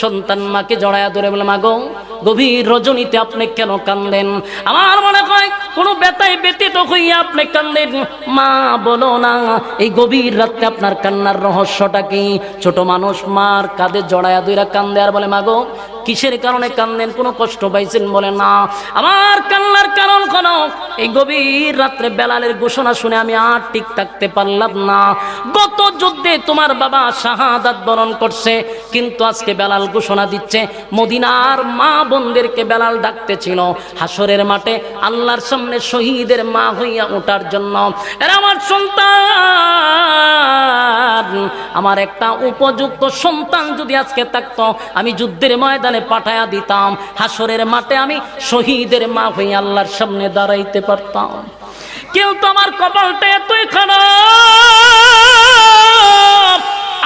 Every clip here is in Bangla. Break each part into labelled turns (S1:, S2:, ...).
S1: সন্তান মাকে জড়ায়া ধরে বলে, মা গো, গভীর রজনীতে আপনি কেন কান্দেন? আমার মনে হয় কোনো ব্যথায় ব্যতীত হইয়া আপনি কান্দেন। মা বলো না, এই গভীর রাতে আপনার কান্নার রহস্যটা কি? ছোট মানুষ মার কাঁধে জড়ায়া ধরে কান্দে আর বলে, মা গো, কিসের কারণে কান্দেন? কোনো কষ্ট পাইছেন? বলে, না, আমার কান্নার কারণ কোন, এই গভীর রাত্রে বেলালের ঘোষণা শুনে আমি আর ঠিক থাকতে পারলাম না। গত যুদ্ধে তোমার বাবা শাহাদাত বরণ করছে, কিন্তু আজকে বেলাল ঘোষণা দিচ্ছে, মদিনার মা বোনদেরকে বেলাল ডাকতেছিল হাসরের মাঠে আল্লাহর সামনে শহীদের মা হইয়া ওঠার জন্য। এরা আমার সন্তান, আমার একটা উপযুক্ত সন্তান যদি আজকে থাকতো, আমি যুদ্ধের ময়দানে পাঠায়া দিতাম, হাসরের মাঠে আমি শহীদের মা হইয়া আল্লাহর সামনে দাঁড়াইতে পারতাম। কিন্তু আমার কপালটা এতই খারাপ,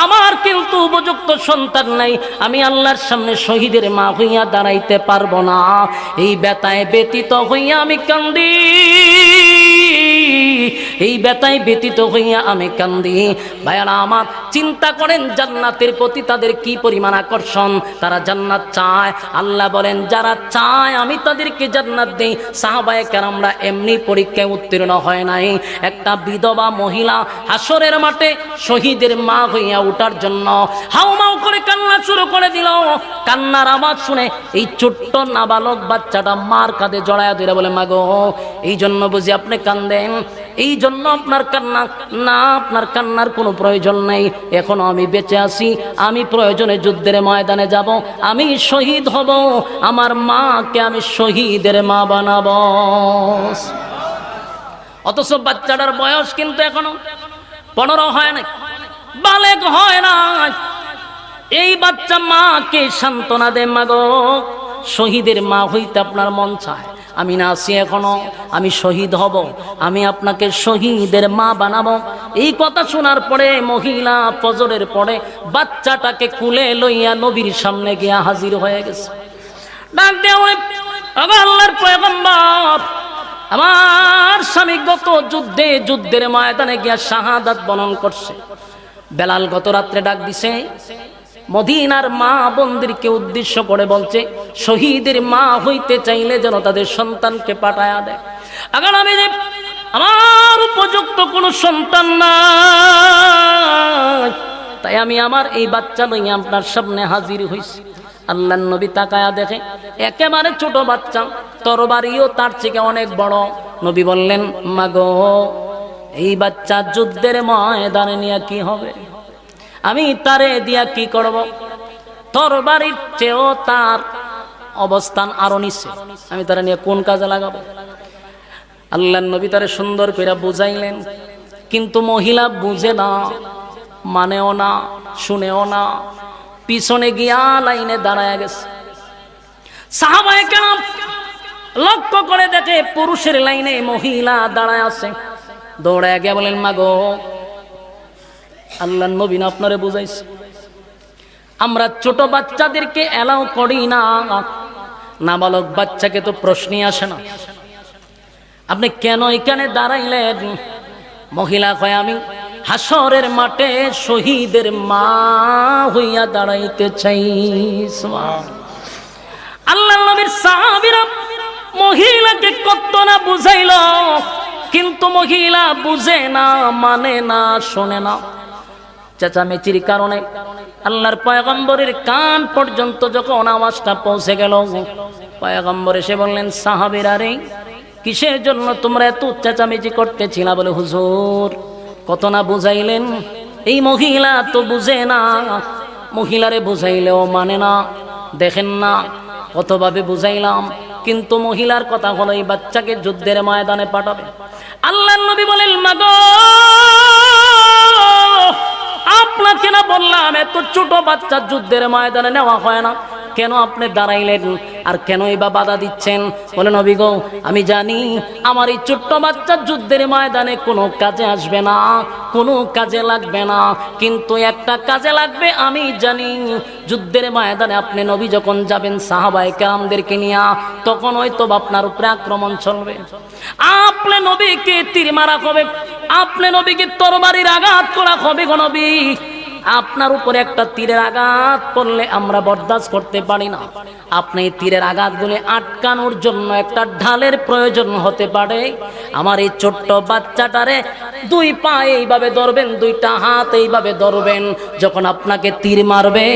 S1: আমার কিন্তু উপযুক্ত সন্তান নাই, আমি আল্লাহর সামনে শহীদের মা হইয়া দাঁড়াইতে পারবো না। এই ব্যথায় ব্যতীত হইয়া আমি কান্দি, এই ব্যথায় ব্যতীত হইয়া আমি কান্দি। ভাইয়ারা আমার, চিন্তা করেন জান্নাতের প্রতি তাদের কি পরিমাণ আকর্ষণ, তারা জান্নাত চায়। আল্লাহ বলেন, যারা চায় আমি তাদেরকে জান্নাত দেই। সাহাবায়ে কেরামরা এমনি পরীক্ষায় উত্তীর্ণ হয় নাই। একটা বিধবা মহিলা হাসরের মাঠে শহীদের মা হইয়া ওঠার জন্য হাউমাউ করে কান্না শুরু করে দিল। কান্নার আওয়াজ শুনে এই ছোট্ট নাবালক বাচ্চাটা মার কাঁধে জড়ায়া ধরে বলে, মা গো, এই জন্য বুঝি আপনি কান্দেন? এই জন্য আপনার কান্না? না, আপনার কান্নার কোনো প্রয়োজন নেই। এখনো আমি বেঁচে আছি, আমি প্রয়োজনে যুদ্ধের ময়দানে যাব, আমি শহীদ হব, আমার মাকে আমি শহীদের মা বানাবো। অথচ বাচ্চাটার বয়স কিন্তু এখনো 15 হয় না, বালেগ হয় না। এই বাচ্চা মাকে সান্ত্বনা দেয়, মা গো, শহীদের মা হইতে আপনার মন চায়, আমি না আছি এখনো, আমি শহীদ হব, আমি আপনাকে শহীদের মা বানাবো। এই কথা শোনার পরে মহিলা ফজরের পরে বাচ্চাটাকে কুলে লইয়া নবীর সামনে গিয়া হাজির হয়ে গেছে। ডাক দেয়া, আল্লাহর পয়গম্বর, আমার স্বামী গত যুদ্ধের ময়দানে গিয়া শাহাদাত বরণ করছে। বেলাল গত রাত্রে ডাক দিছে, মদিনার মা বোনদেরকে উদ্দেশ্য করে বলছে, শহীদের মা হইতে চাইলে যেন তাদের সন্তানকে পাঠায়া দেয়। আগার আমি যে আমার উপযুক্ত কোনো সন্তান নাই, তাই আমি আমার এই বাচ্চা লইয়া আপনার সামনে হাজির হইছি। আল্লাহর নবী তাকায়া দেখে একেবারে ছোট বাচ্চা, তরবারিও তার থেকে অনেক বড়। নবী বললেন, মা গো, এই বাচ্চা যুদ্ধের ময়দানে নিয়ে কি হবে? আমি তারে দিয়া কি করব? তরবারির চেয়েও তার অবস্থান আরো নিচে, আমি তারা নিয়ে কোন কাজে লাগাবো? আল্লাহর নবী তারে সুন্দর করে বুঝাইলেন, কিন্তু মহিলা বুঝে না, মানেও না, শুনেও না, পিছনে গিয়া লাইনে দাঁড়ায় গেছে। সাহাবায়ে কেরাম লক্ষ্য করে দেখে পুরুষের লাইনে মহিলা দাঁড়ায় আছে। দৌড়ায় গিয়া বলেন, মা গো, আল্লাহর নবী না আপনারে বুঝাইছে, আমরা ছোট বাচ্চাদেরকে এলাও করি না, নাবালক বাচ্চাকে তো প্রশ্নই আসে না, আপনি কেন এখানে দাঁড়াইলেন? মহিলা কয়, আমি হাসরের মাঠে শহীদের মা হইয়া দাঁড়াইতে চাই। আল্লাহর নবীর সাহাবীরা মহিলাকে কত না বুঝাইল, কিন্তু মহিলা বুঝে না, মানে না, শোনে না। চেঁচামেচির কারণে আল্লাহর পয়গম্বরের কান পর্যন্ত যখন আওয়াজটা পৌঁছে গেল, পয়গম্বর এসে বললেন, সাহাবীরা রে, কিসের জন্য তোমরা এত চেঁচামেচি করতেছিলা? বলে, হুজুর, কত না বুঝাইলেন, এই মহিলা তো বুঝে না, মহিলারে বুঝাইলেও মানে না, দেখেন না কতভাবে বুঝাইলাম, কিন্তু মহিলার কথা হলো এই বাচ্চাকে যুদ্ধের ময়দানে পাঠাবে। আল্লাহর নবী বলেন, মা গো, আপনাকে না বললাম এত ছোট বাচ্চা যুদ্ধের ময়দানে নেওয়া হয় না, কেন আপনি দাঁড়াইলেন আর কেনই বা বাধা দিচ্ছেন? বলে, নবী গো, আমি জানি আমার এই ছোট্ট বাচ্চা যুদ্ধের ময়দানে কোনো কাজে আসবে না, কোনো কাজে লাগবে না, কিন্তু একটা কাজে লাগবে। আমি জানি যুদ্ধের ময়দানে আপনি নবী যখন যাবেন সাহাবায়ে কেরামদেরকে নিয়ে, তখন হয়তো আপনার উপরে আক্রমণ চলবে, আপনি নবীকে তীর মারা হবে, আপনি নবীকে তরবারির আঘাত করা হবে গো নবী। আপনার উপরে একটা তীরের আঘাত পড়লে আমরা বরদাস্ত করতে পারি না, আপনি তীরের আঘাতগুলি আটকানোর জন্য একটা ঢালের প্রয়োজন হতে পারে। আমার এই ছোট্ট বাচ্চাটারে দুই পা এইভাবে ধরবেন, দুইটা হাত এইভাবে ধরবেন। যখন আপনাকে তীর মারবে,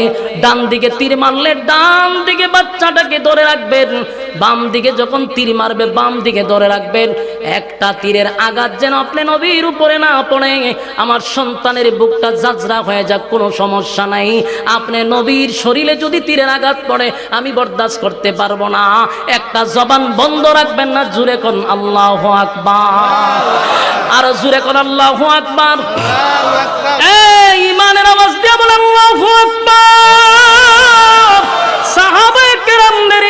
S1: ডান দিকে তীর মারলে ডান দিকে বাচ্চাটাকে ধরে রাখবেন, বাম দিকে যখন তীর মারবে বাম দিকে ধরে রাখবেন। একটা তীরের আঘাত যেন আপনি নবীর উপরে না পড়ে, আমার সন্তানের বুকটা জাজরা হয়ে যাক, কোনো সমস্যা নাই। আপনি নবীর শরীরে যদি তীরের আঘাত পড়ে আমি বরদাস্ত করতে পারবো না। একটা জবান বন্ধ রাখবেন না, জুড়ে কোন আল্লাহু আকবার, আর জুড়ে কোন আল্লাহু আকবার। এই ইমানের আওয়াজ দিয়ে বলেন আল্লাহু আকবার। সাহাবায়ে কেরামদের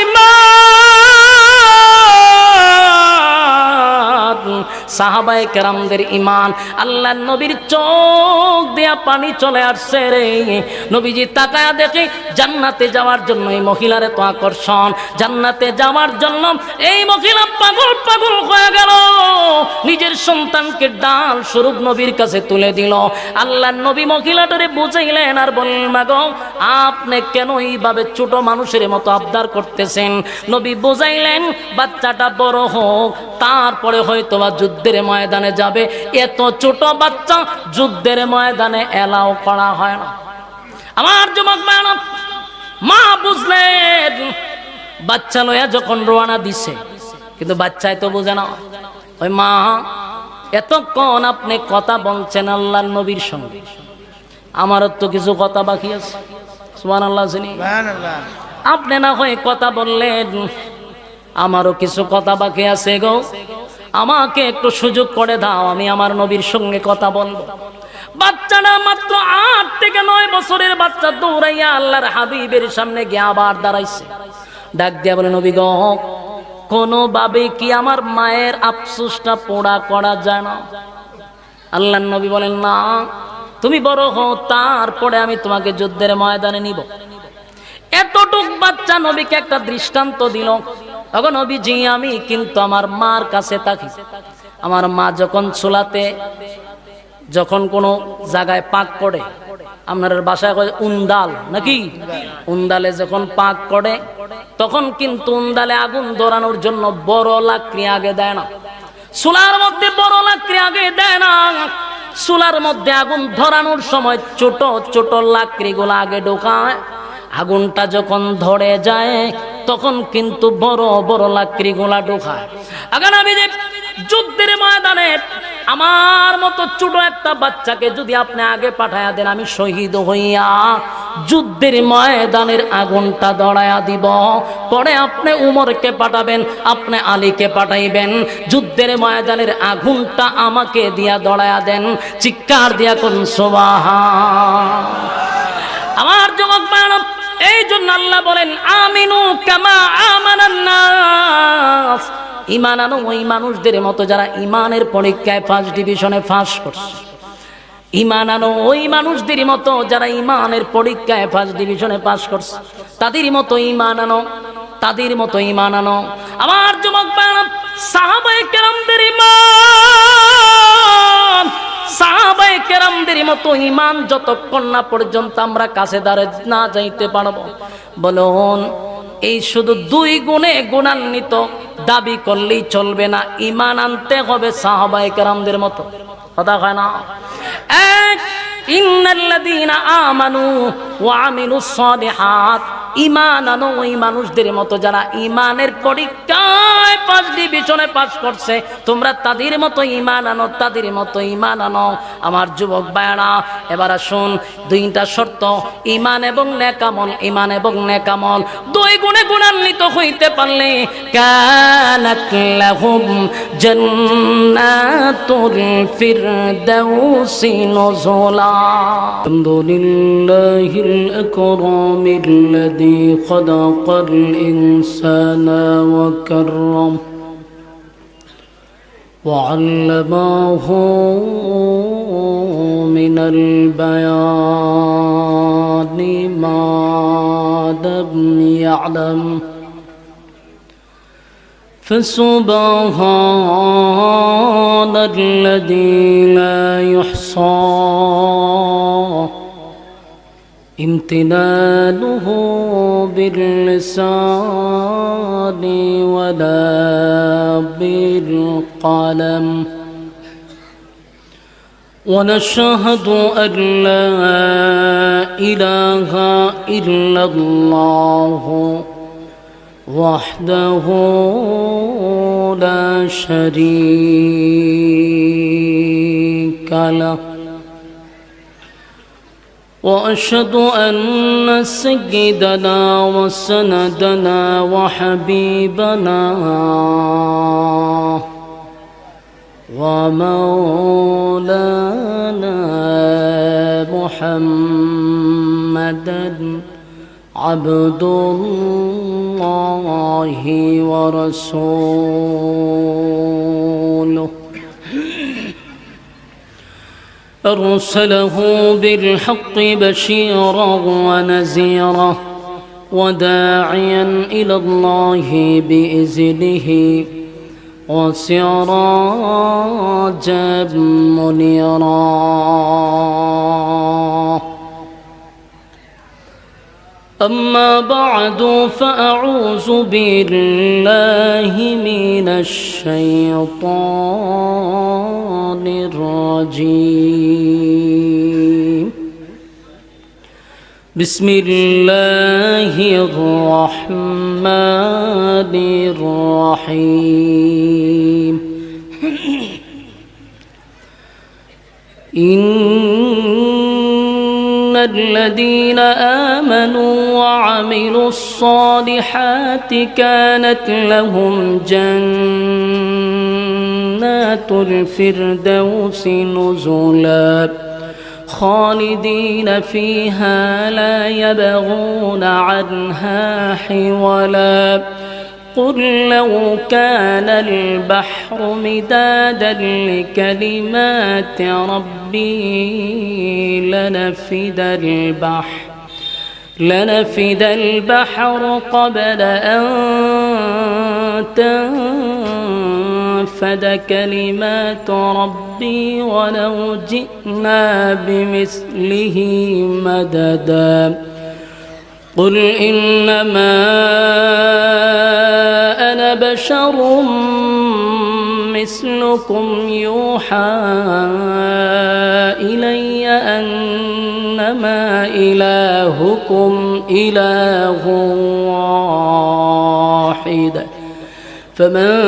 S1: সাহাবায়ে কেরামদের ইমান, আল্লাহর নবীর চোখ দিয়া পানি চলে আসছে রে। নবীজি তাকায়া দেখে জান্নাতে যাওয়ার জন্য এই মহিলার এত আকর্ষণ, জান্নাতে যাওয়ার জন্য এই মহিলা পাগল পাগল হয়ে গেল। নিজের সন্তানকে ডাল স্বরূপ নবীর কাছে তুলে দিল। আল্লাহর নবী মহিলাটারে বুঝাইলেন আর বললেন, মাগো আপনি কেন এইভাবে ছোট মানুষের মতো আবদার করতেছেন? নবী বুঝাইলেন, বাচ্চাটা বড় হোক, তারপরে হয়তো বা যুদ্ধের ময়দানে যাবে। এত ছোট বাচ্চা যুদ্ধের ময়দানে এলাও করা হয় না। আমার যুবক ভাইরা, মা বুঝলেন বাচ্চা লইয়া যখন রওনা দিছে, কিন্তু বাচ্চাই তো বুঝে না। ওই মা, এতক্ষণ আপনি কথা বলছেন আল্লাহর নবীর সঙ্গে, আমারও তো কিছু কথা বাকি আছে। সুবহানাল্লাহ। আপনি না হয় কথা বললেন, আমারও কিছু কথা বাকি আছে গো, আমাকে একটু সুযোগ করে দাও, আমি আমার নবীর সঙ্গে কথা বলবো। বাচ্চাটা মাত্র 8 থেকে 9 বছরের বাচ্চা দৌড়াইয়া আল্লাহর হাবিবের সামনে গিয়ে আবার দাঁড়াইছে। ডাক দিয়া বলে, নবী গো, কোনোভাবে কি আমার মায়ের আফসোসটা পুরা করা যায় না? আল্লাহর নবী বলেন, না, তুমি বড় হও, তারপরে আমি তোমাকে যুদ্ধের ময়দানে নিব। এতটুক বাচ্চা নবীকে একটা দৃষ্টান্ত দিল। তখন নবীজি, আমি কিন্তু আমার মার কাছে থাকি। আমার মা যখন চুলাতে যখন কোনো জায়গায় পাক করে, আপনার বাসায় উন্দাল নাকি, উন্দালে যখন পাক করে তখন কিন্তু উন্দালে আগুন ধরানোর জন্য বড় লাকড়ি আগে দেয় না, চুলার মধ্যে বড় লাকড়ি আগে দেয় না। চুলার মধ্যে আগুন ধরানোর সময় ছোট ছোট লাকড়িগুলো আগে ঢোকায়। আগুনটা যখন ধরে যায় তখন কিন্তু বড় বড় লাকড়িগুলা ঢোকায়। আগান আমি যে যুদ্ধের ময়দানে আমার মতো ছোট একটা বাচ্চাকে যদি আপনি আগে পাঠায়া দেন, আমি শহীদ হইয়া যুদ্ধের ময়দানের আগুনটা ধরায়া দিব। পরে আপনি উমরকে পাঠাবেন, আপনি আলীকে পাঠাইবেন, যুদ্ধের ময়দানের আগুনটা আমাকে দিয়া ধরায়া দেন। চিৎকার দিয়া কোন সুবহান। আমার যুবক ভাইরা, এই জন্য আল্লাহ বলেন, আমিনু কামা আমানান নাস, ঈমান আনো ওই মানুষদের মতো যারা ঈমানের পরীক্ষায় ফার্স্ট ডিভিশনে পাস করছে। ঈমান আনো ওই মানুষদের মতো যারা ঈমানের পরীক্ষায় ফার্স্ট ডিভিশনে পাস করছে, তাদের মতো ঈমান আনো, তাদের মতো ঈমান আনো। আমার যুবক ভাইরা, সাহাবায়ে কেরামদের ঈমান, সাহাবায়ে কেরামদের মতো ঈমান যতক্ষণ না পর্যন্ত আমরা কাছে দাঁড়ে না যাইতে পারবো, বলুন এই শুধু 2 গুণে গুণান্বিত দাবি করলেই চলবে না, ঈমান আনতে হবে সাহাবায়ে কেরামদের মতো। কথা হয় না? এক, ইন্নাল্লাযীনা আমানু ওয়া আমিলুস সালিহাত, ঈমান আনো ওই মানুষদের মতো যারা ঈমানের পরীক্ষায় ফার্স্ট ডিভিশনে পাস করছে, তোমরা তাদের মতো ঈমান আনো, তাদের মতো ঈমান আনো। আমার যুবক ভাইরা, এবার আসুন 2টা শর্ত, ঈমান এবং নেকামল, ঈমান এবং নেকামল 2 গুণে গুণান্বিত হইতে পারলে কানাত লাহুম জান্নাতুল ফিরদাউসি নুজুলা। আলহামদুলিল্লাহিল আকরামিল্লাযী خلق الإنسان وكرم وعلمه من البيان ما لم يعلم فسبحان الذي لا يحصى امتنانه باللسان ولا بالقلم ونشهد أن لا إله إلا الله وحده لا شريك له وأشهد أن سيدنا وسندنا وحبيبنا ومولانا محمدا عبد الله ورسوله أرسله بالحق بشيرا ونذيرا وداعيا إلى الله بإذنه وسراجا منيرا أما بعد فأعوذ بالله من الشيطان الرجيم بسم الله الرحمن الرحيم إن الذين آمنوا وعملوا الصالحات كانت لهم جنات الفردوس نزلا خالدين فيها لا يبغون عنها حولا قل لو كان البحر مدادا لكلمات ربي لنفد البحر قبل أن تنفد كلمات ربي ولو جئنا بمثله مددا قل إنما أنا بشر مثلكم يوحى إلي أنما إلهكم إله واحد فمن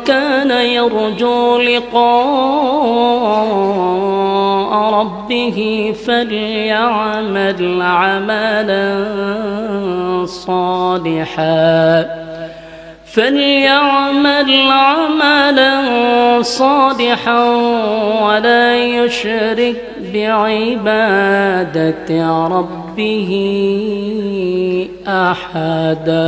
S1: كان يرجو لقاء ربه فليعمل عملا صالحا ولا يشرك بعبادة ربه أحدا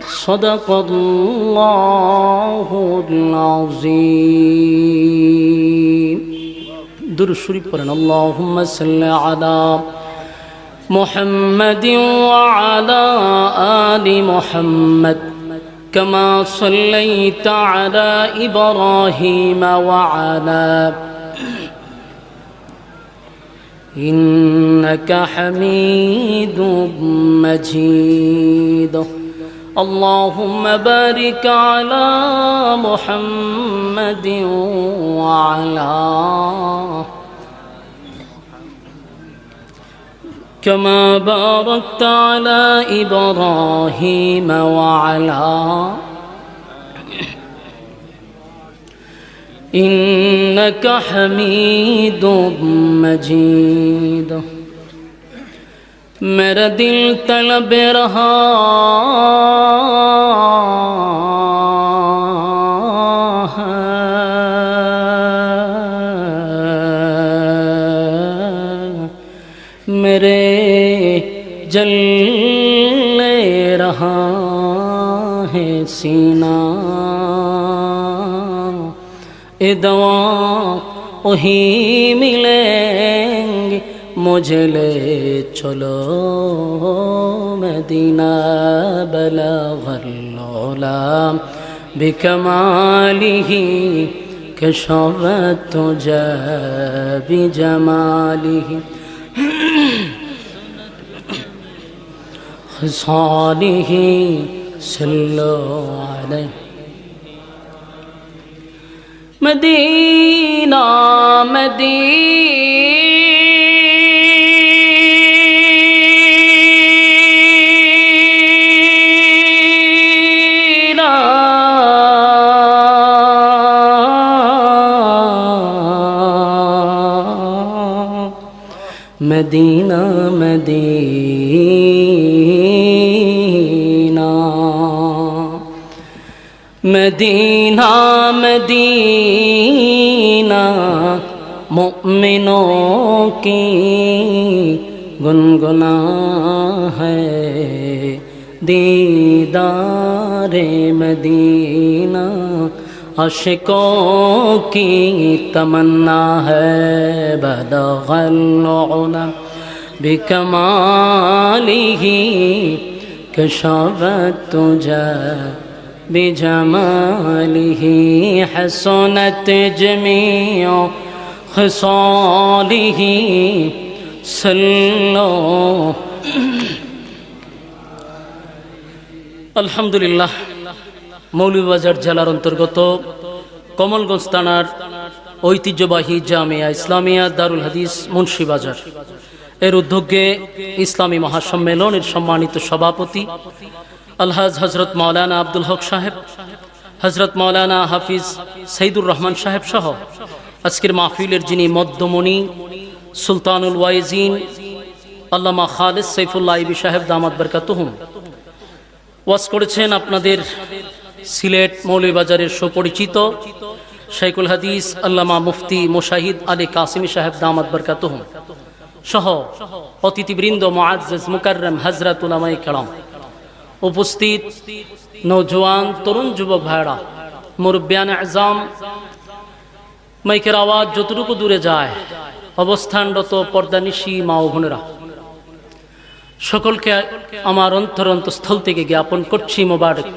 S1: صدق الله العظيم درود شريف قرآن اللهم صل على محمد وعلى آل محمد كما صليت على إبراهيم وعلى إنك حميد مجيد اللهم بارك على محمد وعلى كما باركت على إبراهيم وعلى إنك حميد مجيد मेरा दिल तलब रहा मेरे जल रहा है सीना ए दवा वही मिलेंगे मुझे ले चलो मदीना बलगल उला बिकमालिही कशफत तुझा बिजमालिही خصاله صلوا عليه مدینہ مدینہ مدینہ مدینہ مدینہ مومنوں کی گنگنا ہے دیدار مدینہ عاشقوں کی تمنا ہے بلغ العلا بکمالہ کشف الدجی بجمالہ حسنت جمیع خصالہ صلو আলহামদুলিল্লাহ। মৌলভীবাজার জেলার অন্তর্গত কমলগঞ্জ থানার ঐতিহ্যবাহী জামিয়া ইসলামিয়া দারুল হাদিস মুন্সিবাজার এর উদ্যোগে ইসলামী মহাসম্মেলনের সম্মানিত সভাপতি আলহাজ হজরত মাওলানা আব্দুল হক সাহেব, হজরত মাওলানা হাফিজ সঈদুর রহমান সাহেব সহ আজকের মাহফিলের যিনি মধ্যমণি সুলতানুল ওয়াইজিন আল্লামা খালেদ সাইফুল্লাহ ইবি সাহেব দামাত বরকাতুহুম ওয়াজ করেছেন আপনাদের সিলেট মৌলভীবাজারের সুপরিচিত শাইখুল হাদিস আল্লামা মুফতি মুশাহিদ আলী কাসিমি সাহেব দামাত বরকাতুহুম সহ অতিথিবৃন্দ মুআজ্জাজ মুকাররম হযরত উলামায়ে কেরাম, উপস্থিত নওজোয়ান তরুণ যুবক ভাইরা, মুরব্বিয়ান আযম, মাইকের আওয়াজ যতটুকু দূরে যায় অবস্থানরত পর্দানিশী মা ও বোনেরা, সকলকে আমার অন্তরস্থল থেকে জ্ঞাপন করছি মোবারক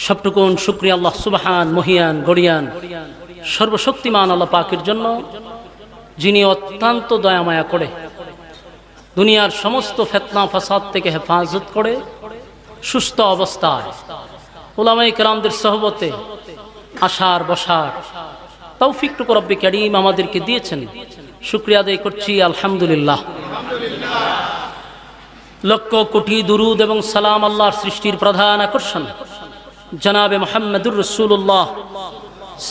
S1: সবটুকুন শুকরিয়া আল্লাহ সুবহান মহিয়ান গড়িয়ান সর্বশক্তিমান আল্লাহ পাকের জন্য, যিনি অত্যন্ত দয়া মায়া করে দুনিয়ার সমস্ত ফিতনা ফাসাদ থেকে হেফাজত করে সুস্থ অবস্থায় উলামায়ে কেরামদের সহবতে আসার বসার তৌফিকটুকু রব্বে কারীম আমাদেরকে দিয়েছেন। শুকরিয়া আদায় করছি আলহামদুলিল্লাহ। লক্ষ কোটি দুরুদ এবং সালাম আল্লাহর সৃষ্টির প্রধান আকর্ষণ জনাবে মুহাম্মদুর রাসূলুল্লাহ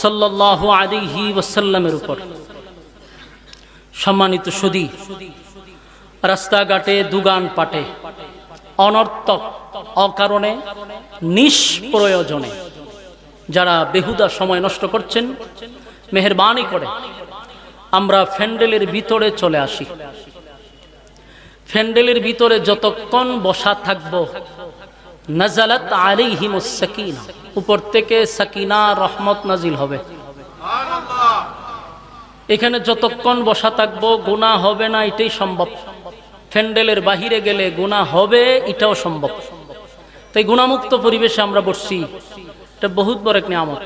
S1: সাল্লাল্লাহু আলাইহি ওয়াসাল্লামের উপর। সম্মানিত সুধী, রাস্তাঘাটে দুগান পাটে অনর্থক অকারণে নিষ্প্রয়োজনে যারা বেহুদা সময় নষ্ট করছেন, মেহেরবানি করে আমরা প্যান্ডেলের ভিতরে চলে আসি। প্যান্ডেলের ভিতরে যতক্ষণ বসা থাকব নাজালাত আলাইহিমুস সাকিনা, উপর থেকে সাকিনা রহমত নাজিল হবে। এখানে যতক্ষণ বসা থাকব গুনাহ হবে না, এটাই সম্ভব। প্যান্ডেলের বাহিরে গেলে গুনাহ হবে, এটাও সম্ভব। তাই গুনাহমুক্ত পরিবেশে আমরা বসছি, এটা বহুত বড় এক নিয়ামত।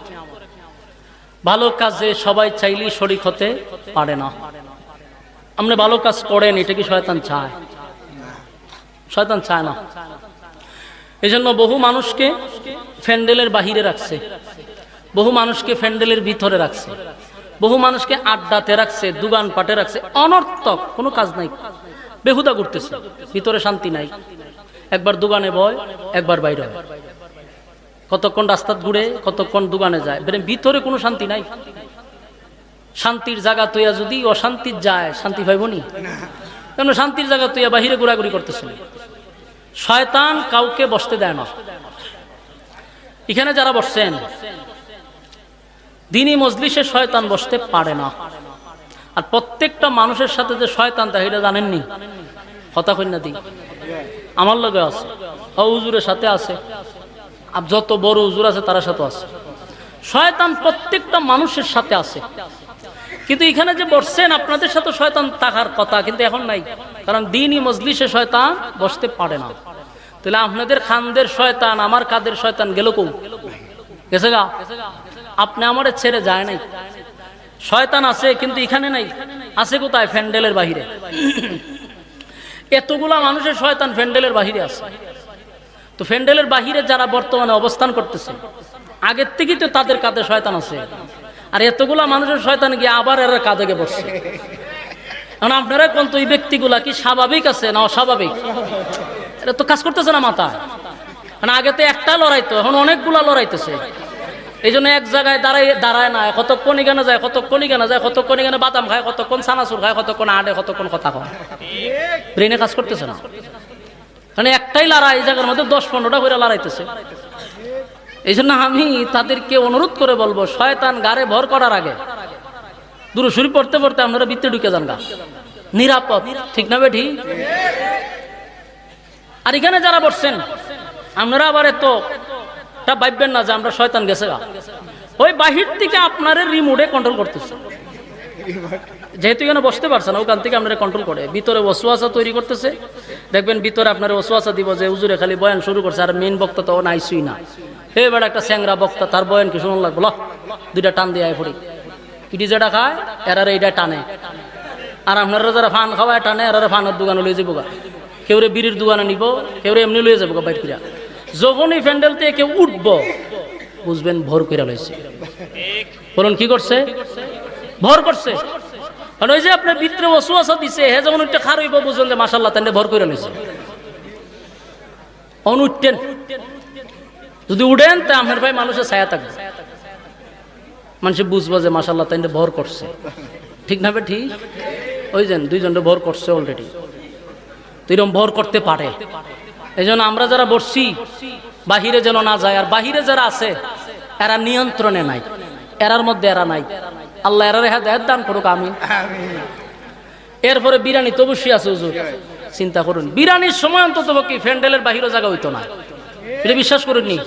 S1: ভালো কাজে সবাই চাইলেই শরীক হতে পারে না। আপনি ভালো কাজ করেন, এটা কি শয়তান চায়? শয়তান চায় না। এজন্য বহু মানুষকে প্যান্ডেলের বাহিরে রাখছে, বহু মানুষকে প্যান্ডেলের ভিতরে রাখছে, বহু মানুষকে আড্ডাতে রাখছে, দোকান পাটে রাখছে, অনর্থক কোনো কাজ নাই, বেহুদা ঘুরতেছে, ভিতরে শান্তি নাই। একবার দোকানে বয়, একবার বাইরে হয়, কতক্ষণ রাস্তা ঘুরে, কতক্ষণ দোকানে যায়, ভিতরে কোনো শান্তি নাই। শান্তির জায়গা তৈয়া যদি অশান্তির যায়, শান্তি পাইব নি? কেন শান্তির জায়গা তৈয়া বাহিরে ঘোরাঘুরি করতেছে। শয়তান কাউকে বসতে দেয় না। এখানে যারা বসছেন দ্বীনি মজলিসে শয়তান বসতে পারে না। আর প্রত্যেকটা মানুষের সাথে যে শয়তান তা এটা জানেননি? কথা কই না দি, আমার লগে আছে, হুজুরের সাথে আছে, আর যত বড় হুজুর আছে তার সাথে আছে। শয়তান প্রত্যেকটা মানুষের সাথে আছে। কিন্তু এখানে যে বসছেন আপনাদের সাথে শয়তান থাকার কথা, কিন্তু এখন নাই, কারণ দ্বীনি মজলিসে শয়তান বসতে পারে না। তাহলে আপনাদের খানদের শয়তান, আমার কাদের শয়তান গেল কৌ? গেছে গা? আপনি আমারে ছেড়ে যায় নাই। শয়তান আছে কিন্তু এখানে নাই, আছে কোথায়? প্যান্ডেলের বাহিরে। এতগুলা মানুষের শয়তান প্যান্ডেলের বাহিরে আছে। তো প্যান্ডেলের বাহিরে যারা বর্তমানে অবস্থান করতেছে, আগের থেকেই তো তাদের কাঁধে শয়তান আছে, আর এতগুলা মানুষের শয়তান গিয়ে আবার এরা কাঁধে গিয়ে বসছে। এখন আপনারা কোন তো এই ব্যক্তিগুলা কি স্বাভাবিক আছে না অস্বাভাবিক? এটা তো কাজ করতেছে না মাথা। মানে আগে তো একটা লড়াইতো, এখন অনেকগুলা লড়াইতেছে। এই জন্য এক জায়গায় দাঁড়ায় না, কতক্ষণ এখানে যায়, কতক্ষণ এখানে যায়, কতক্ষণ এখানে বাদাম খায়, কতক্ষণ সানাসুর খায়, কতক্ষণ আডে, কতক্ষণ কথা কয়, ব্রেনে কাজ করতেছে না। মানে একটাই লড়াই, এই জায়গার মধ্যে 10-15টা করে লড়াইতেছে। এই জন্য আমি তাদেরকে অনুরোধ করে বলবো, শয়তান গাড়ে ভর করার আগে দুরূদ শরীফ পড়তে পড়তে আপনারা ভিতরে ঢুকে যান গা, নিরাপদ। ঠিক না বেঠি? আর এখানে যারা বসছেন আপনারা আবার এত ভাববেন না যে আমরা শয়তান গেছে গা। ওই বাহির থেকে আপনার রিমোটে কন্ট্রোল করতেছে, যেহেতু এখানে বসতে পারছে না, ওখান থেকে আপনারা কন্ট্রোল করে ভিতরে ওয়াসওয়াসা তৈরি করতেছে। দেখবেন ভিতরে আপনার ওয়াসওয়াসা দিব যে হুজুরে খালি বয়ান শুরু করছে, আর মেইন বক্তা তো নাইছুই না। এবার একটা স্যাংরা বক্তা, তার বয়ান কি শুনুন লাগলো, দুইটা টান দিয়ে আয় পড়ি, কিটি যেটা খায় এরারে এইটা টানে, আর আপনারা যারা ফান খাওয়ায় টানে এরারে ফানের দোকানে লয়ে যাবো গা, কেউ রে বিড়ির দোকানে নিব, কেউ রে এমনি লয়ে যাবো গা বাইর কিরা। যখনই প্যান্ডেল থেকে কেউ উঠবো বুঝবেন ভর কইরা লইছে। বলুন কি করছে? ভর করছে। ওই যে আপনার ভিতরে ওয়াসওয়াসা দিছে, হে যখন একটা খার হইব বুঝলেন যে মাশাআল্লাহ তাইলে ভর কইরা লইছে। অনুঠতেন যদি উঠেন তা আপনার ভাই মানুষের ছায়া থাকবে, মানুষ বুঝবো যে মাশাআল্লাহ তাইলে ভর করছে। ঠিক না? ঠিক। ওই যে দুইজনটা ভর করছে অলরেডি, তো এরকম ভর করতে পারে। এই জন্য আমরা যারা বসছি বাহিরে যেন না যায়, আর বাহিরে যারা আছে এরা নিয়ন্ত্রণে নাই, এরার মধ্যে এরা নাই। আল্লাহ এরার হেদায়েত দান করুক, আমিন। এরপরে বিরানি তো অবশ্যই আছে হুজুর, চিন্তা করুন। বিরানির সময় অন্তত কি প্যান্ডেলের বাহিরে জায়গা হইতো না, এটা বিশ্বাস করুননি।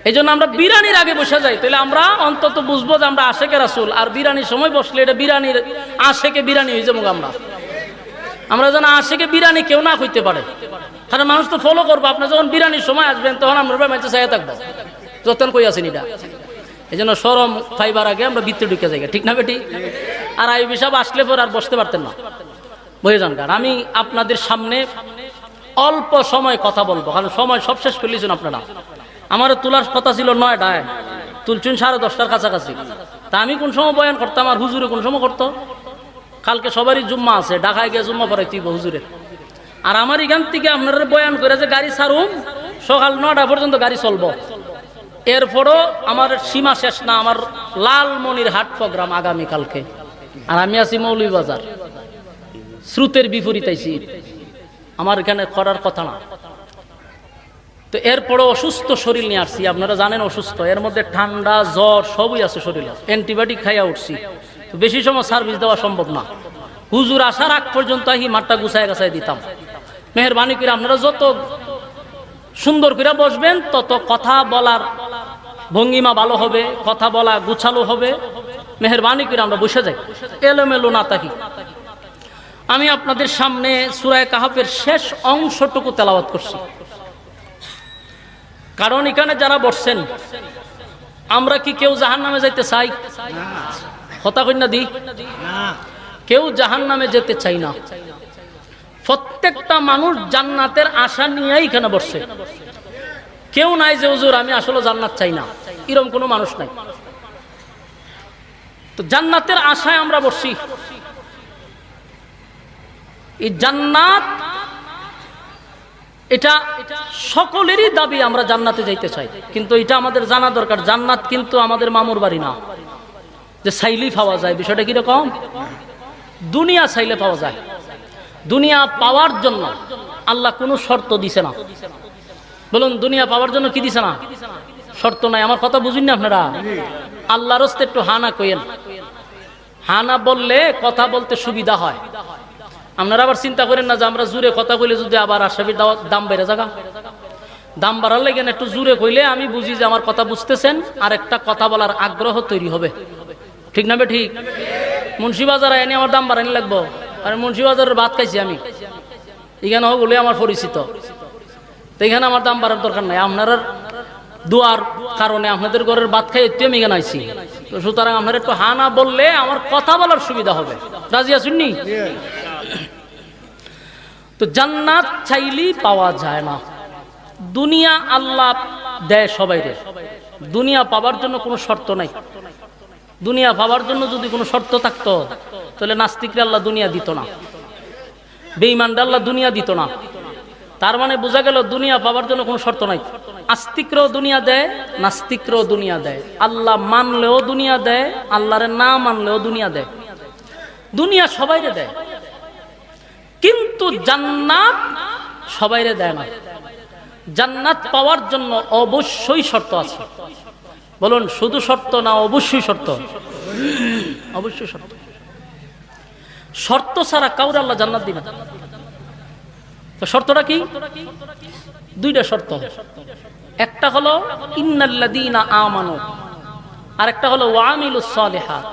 S1: এই জন্য আমরা বিরানির আগে বসে যাই, তাহলে আমরা অন্তত বুঝবো যে আমরা আশেকে রাসূল। আর বিরানির সময় বসলে এটা বিরানির আশেকে বিরানি হয়ে যাবো আমরা যেন আশেকে বিরানি কেউ না হইতে পারে, কারণ মানুষ তো ফলো করবো। আপনার যখন বিরানির সময় আসবেন তখন আমরা মাঝে চাইয়া থাকবো যতক্ষণ কই আছেন এটা। এই জন্য সরম ফাইবার আগে আমরা ভিতরে ঢুকে যাই। ঠিক না বেটি? আর আইবি সাহেব আসলে পর আর বসতে পারতেন না, বুঝে যান। কারণ আমি আপনাদের সামনে অল্প সময় কথা বলবো, কারণ সময় সব শেষ করে লিখছেন আপনারা। আমার তোলার কথা ছিল 9টায়, তুলছেন 10:30টার কাছাকাছি। তা আমি কোন সময় বয়ান করতাম আর হুজুরে কোন সময় করতো? কালকে সবারই জুম্মা আছে, ঢাকায় গিয়ে জুম্মা পড়াই তুই হুজুরের। আর আমার এখান থেকে আপনারা বয়ান করে যে গাড়ি ছাড়ুম, সকাল 9টা পর্যন্ত গাড়ি চলবো। এরপরও আমার সীমা শেষ না, আমার লালমনির হাট প্রোগ্রাম আগামী কালকে, আর আমি আছি মৌলভীবাজার। স্রোতের বিপরীত আইছি, আমার এখানে করার কথা না। তো এরপরও অসুস্থ শরীর নিয়ে আসছি, আপনারা জানেন অসুস্থ, এর মধ্যে ঠান্ডা জ্বর সবই আছে শরীরে, অ্যান্টিবায়োটিক খাইয়া উঠছি। তো বেশি সময় সার্ভিস দেওয়া সম্ভব না। হুজুর আসার আগ পর্যন্ত মাঠটা গুছায় গাছায় দিতাম। মেহেরবানি করে আপনারা যত সুন্দর করে বসবেন তত কথা বলার ভঙ্গিমা ভালো হবে, কথা বলা গুছালো হবে। মেহেরবানি করে আমরা বসে যাই, এলোমেলো না থাকি। আমি আপনাদের সামনে সূরা কাহফের শেষ অংশটুকু তেলাওয়াত করছি, কারণ এখানে যারা বসছেন আমরা কি কেউ জাহান্নামে যাইতে চাই? কথা কইনা দি কেউ জাহান্নামে যেতে চাই না। প্রত্যেকটা মানুষ জান্নাতের আশা নিয়েই এখানে বসছে। কেউ নাই যে হুজুর আমি আসলে জান্নাত চাই না, এরকম কোনো মানুষ নাই। তো জান্নাতের আশায় আমরা বসছি। এই জান্নাত এটা সকলেরই দাবি, আমরা জান্নাতে যাইতে চাই। কিন্তু এটা আমাদের জানা দরকার, জান্নাত কিন্তু আমাদের মামুর বাড়ি না যে চাইলেই পাওয়া যায়। বিষয়টা কিরকম? দুনিয়া চাইলে পাওয়া যায়। দুনিয়া পাওয়ার জন্য আল্লাহ কোনো শর্ত দিছে না। বলুন, দুনিয়া পাওয়ার জন্য কি দিছে না? শর্ত নাই। আমার কথা বুঝুন না আপনারা? আল্লাহর রাস্তায় একটু হানা কইেন। হানা বললে কথা বলতে সুবিধা হয়। আপনারা আবার চিন্তা করেন না যে আমরা জুড়ে কথা কইলে যদি আবার আসামির দাম বেড়ে যাগা। দাম বাড়ার লেগে একটু জুড়ে কইলে আমি বুঝি যে আমার কথা বুঝতেছেন, আর একটা কথা বলার আগ্রহ তৈরি হবে। ঠিক না? ঠিক। মুন্সিবাজার এনে আমার দাম বাড়ানি লাগবো, আর মুন্সিবাজারের ভাত খাইছি আমি, এখানে হোক বলে আমার পরিচিত, তো এখানে আমার দাম বাড়ার দরকার নাই। আপনার দোয়ার কারণে আপনাদের ঘরের ভাত খাই একটু আমি এখানে আইছি, তো সুতরাং আপনারা একটু হানা বললে আমার কথা বলার সুবিধা হবে। রাজি আছেন নি? তো জান্নাত চাইলেই পাওয়া যায় না। দুনিয়া আল্লাহ দেয় সবাইরে, দুনিয়া পাবার জন্য কোনো শর্ত নাই। দুনিয়া পাবার জন্য যদি কোনো শর্ত থাকতো তাহলে নাস্তিকরা আল্লাহ দুনিয়া দিত না, বেঈমানরা আল্লাহ দুনিয়া দিত না। তার মানে বোঝা গেল দুনিয়া পাবার জন্য কোনো শর্ত নাই। আস্তিকরাও দুনিয়া দেয়, নাস্তিকরাও দুনিয়া দেয়। আল্লাহ মানলেও দুনিয়া দেয়, আল্লাহরে না মানলেও দুনিয়া দেয়। দুনিয়া সবাইরে দেয়, কিন্তু জান্নাত সবাইরে দেয় না। জান্নাত পাওয়ার জন্য অবশ্যই শর্ত আছে। বলুন শুধু শর্ত না অবশ্যই শর্ত? অবশ্যই শর্ত। শর্ত ছাড়া কাউরে আল্লাহ জান্নাত দিবেন। তো শর্তটা কি? দুইটা শর্ত। একটা হলো ইন্নাল্লাযীনা আমানু, আর একটা হলো ওয়া আমিলুস সালিহাত।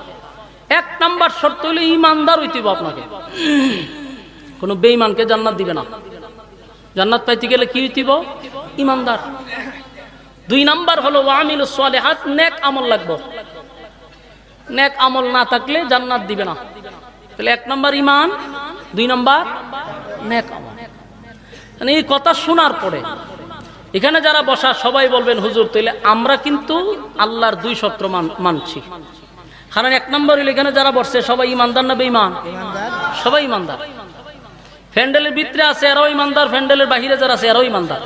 S1: এক নাম্বার শর্ত হলো ঈমানদার হইতে হবে আপনাকে। কোনো বেঈমানকে জান্নাত দিবে না। জান্নাত পাইতে গেলে কি হইতে হবে? ঈমানদার। দুই নাম্বার হলো ওয়া আমিলুস সালিহাত, নেক আমল লাগবে। নেক আমল না থাকলে জান্নাত দিবে না। তাহলে এক নাম্বার ঈমান, দুই নাম্বার নেক আমল। মানে এই কথা শোনার পরে এখানে যারা বসা সবাই বলবেন হুজুর তাইলে আমরা কিন্তু আল্লাহর দুই শর্ত মানছি। কারণ এক নম্বর হইলে এখানে যারা বসছে সবাই ইমানদার না বেঈমান? সবাই ইমানদার। প্যান্ডেলের ভিতরে আছে এরাও ইমানদার, প্যান্ডেলের বাহিরে যারা আছে এরাও ইমানদার।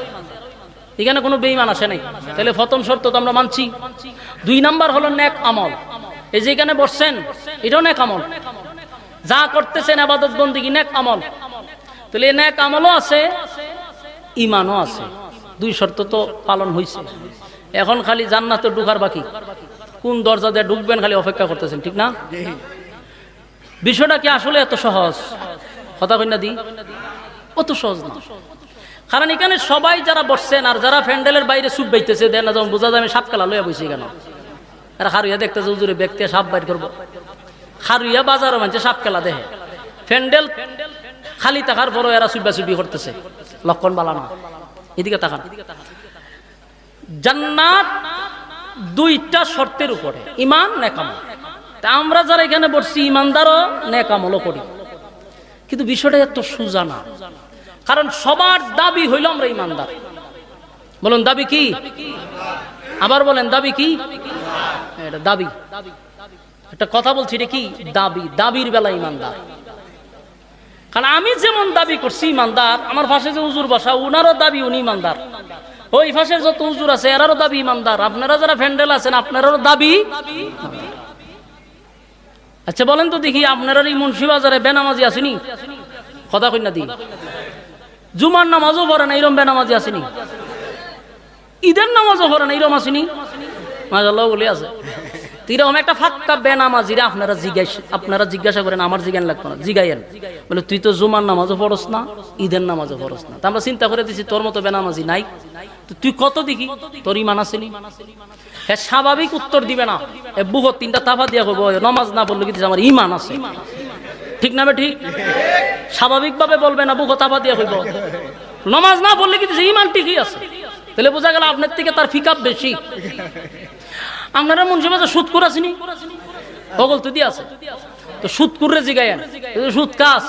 S1: এখানে কোনো বেঈমান আসে নাই। তাহলে প্রথম শর্ত তো আমরা মানছি। দুই নাম্বার হলো নেক আমল। এই যে এখানে বসছেন এটাও নেক আমল, যা করতেছেন ইবাদত বন্দেগী নেক আমল। তাহলে নেক আমলও আছে, ঈমানও আছে। দুই শর্ত তো পালন হয়েছে। এখন খালি জান্নাতে ঢোকার বাকি। কোন দরজা দিয়ে ঢুকবেন খালি অপেক্ষা করতেছেন, ঠিক না? বিষয়টা কি আসলে এত সহজ? কথা কই না দি? অত সহজ না। কারণ এখানে সবাই যারা বসছেন আর যারা প্যান্ডেলের বাইরে সুপ বাইতেছে দেন না, যেমন বোঝা যায় আমি সাপ খেলা লইয়া বসি কেন? আর খারুইয়া দেখতেছে হুজুরে ব্যক্তি সাপ বাইর করবো। খারুইয়া বাজারও মানছে সাপ খেলা দেখে। প্যান্ডেল খালি থাকার পরও এরা সুব্বাসুব্বি করতেছে, লক্ষণ বালা না। এদিকে তাকান। জান্নাত দুইটা শর্তের উপরে, ঈমান নেক আমল। তা আমরা যারা এখানে বসছি ঈমানদারও নেক আমলও করি, কিন্তু বিষয়টা এত সোজা না। কারণ সবার দাবি হইল আমরা ঈমানদার। বলুন দাবি কি? আবার বলেন দাবি কি? এটা দাবি। একটা কথা বলছি, এটা কি দাবি? দাবির বেলা ঈমানদার। কারণ আমি যেমন দাবি করছি ঈমানদার, আমার পাশে যে হুজুর বসা উনারও দাবি উনি ঈমানদার। ওই পাশের যত হুজুর আছে এরারও দাবি ঈমানদার। আপনারা যারা প্যান্ডেল আছেন আপনারাও দাবি। আচ্ছা বলেন তো দেখি, আপনারা এই মুন্সিবাজারে বেনামাজি আসেনি? কথা কই না দি? জুমার নামাজও পড়ে না এরম বেনামাজি আসেনি? ঈদের নামাজও পড়ে না এরম আসেনি? মাশাআল্লাহ বলে আছে। এরকম একটা ফাক্কা বেনামাজিরা আপনারা জিজ্ঞাসা করেন, আমার জিজ্ঞান লাগতো না, জিগাইয়েন। বলে তুই তো জুমার নামাজও পড়স না, ঈদের নামাজও পড়স না। তা আমরা চিন্তা করে দিছি তোর মতো বেনামাজি নাই, তো তুই কত দেখি তোর ঈমান আসেনি? হ্যাঁ স্বাভাবিক উত্তর দিবে না, বুহত তিনটা তাফা দিয়া করবো নামাজ না পড়লে কি আমার ঈমান আছে, ঠিক না? ঠিক স্বাভাবিকভাবে বলবে না, বুহত তাফা দিয়া কইব নামাজ না পড়লে কি ঈমান ঠিকই আছে। তাহলে বোঝা গেল আপনার থেকে তার ফিকাপ বেশি। আপনারা মুন্সিবাজারে সুদখোর আসেনি? বগল তো দিয়ে আছে, তো সুদখোররে জিগায়েন সুদ কাজ।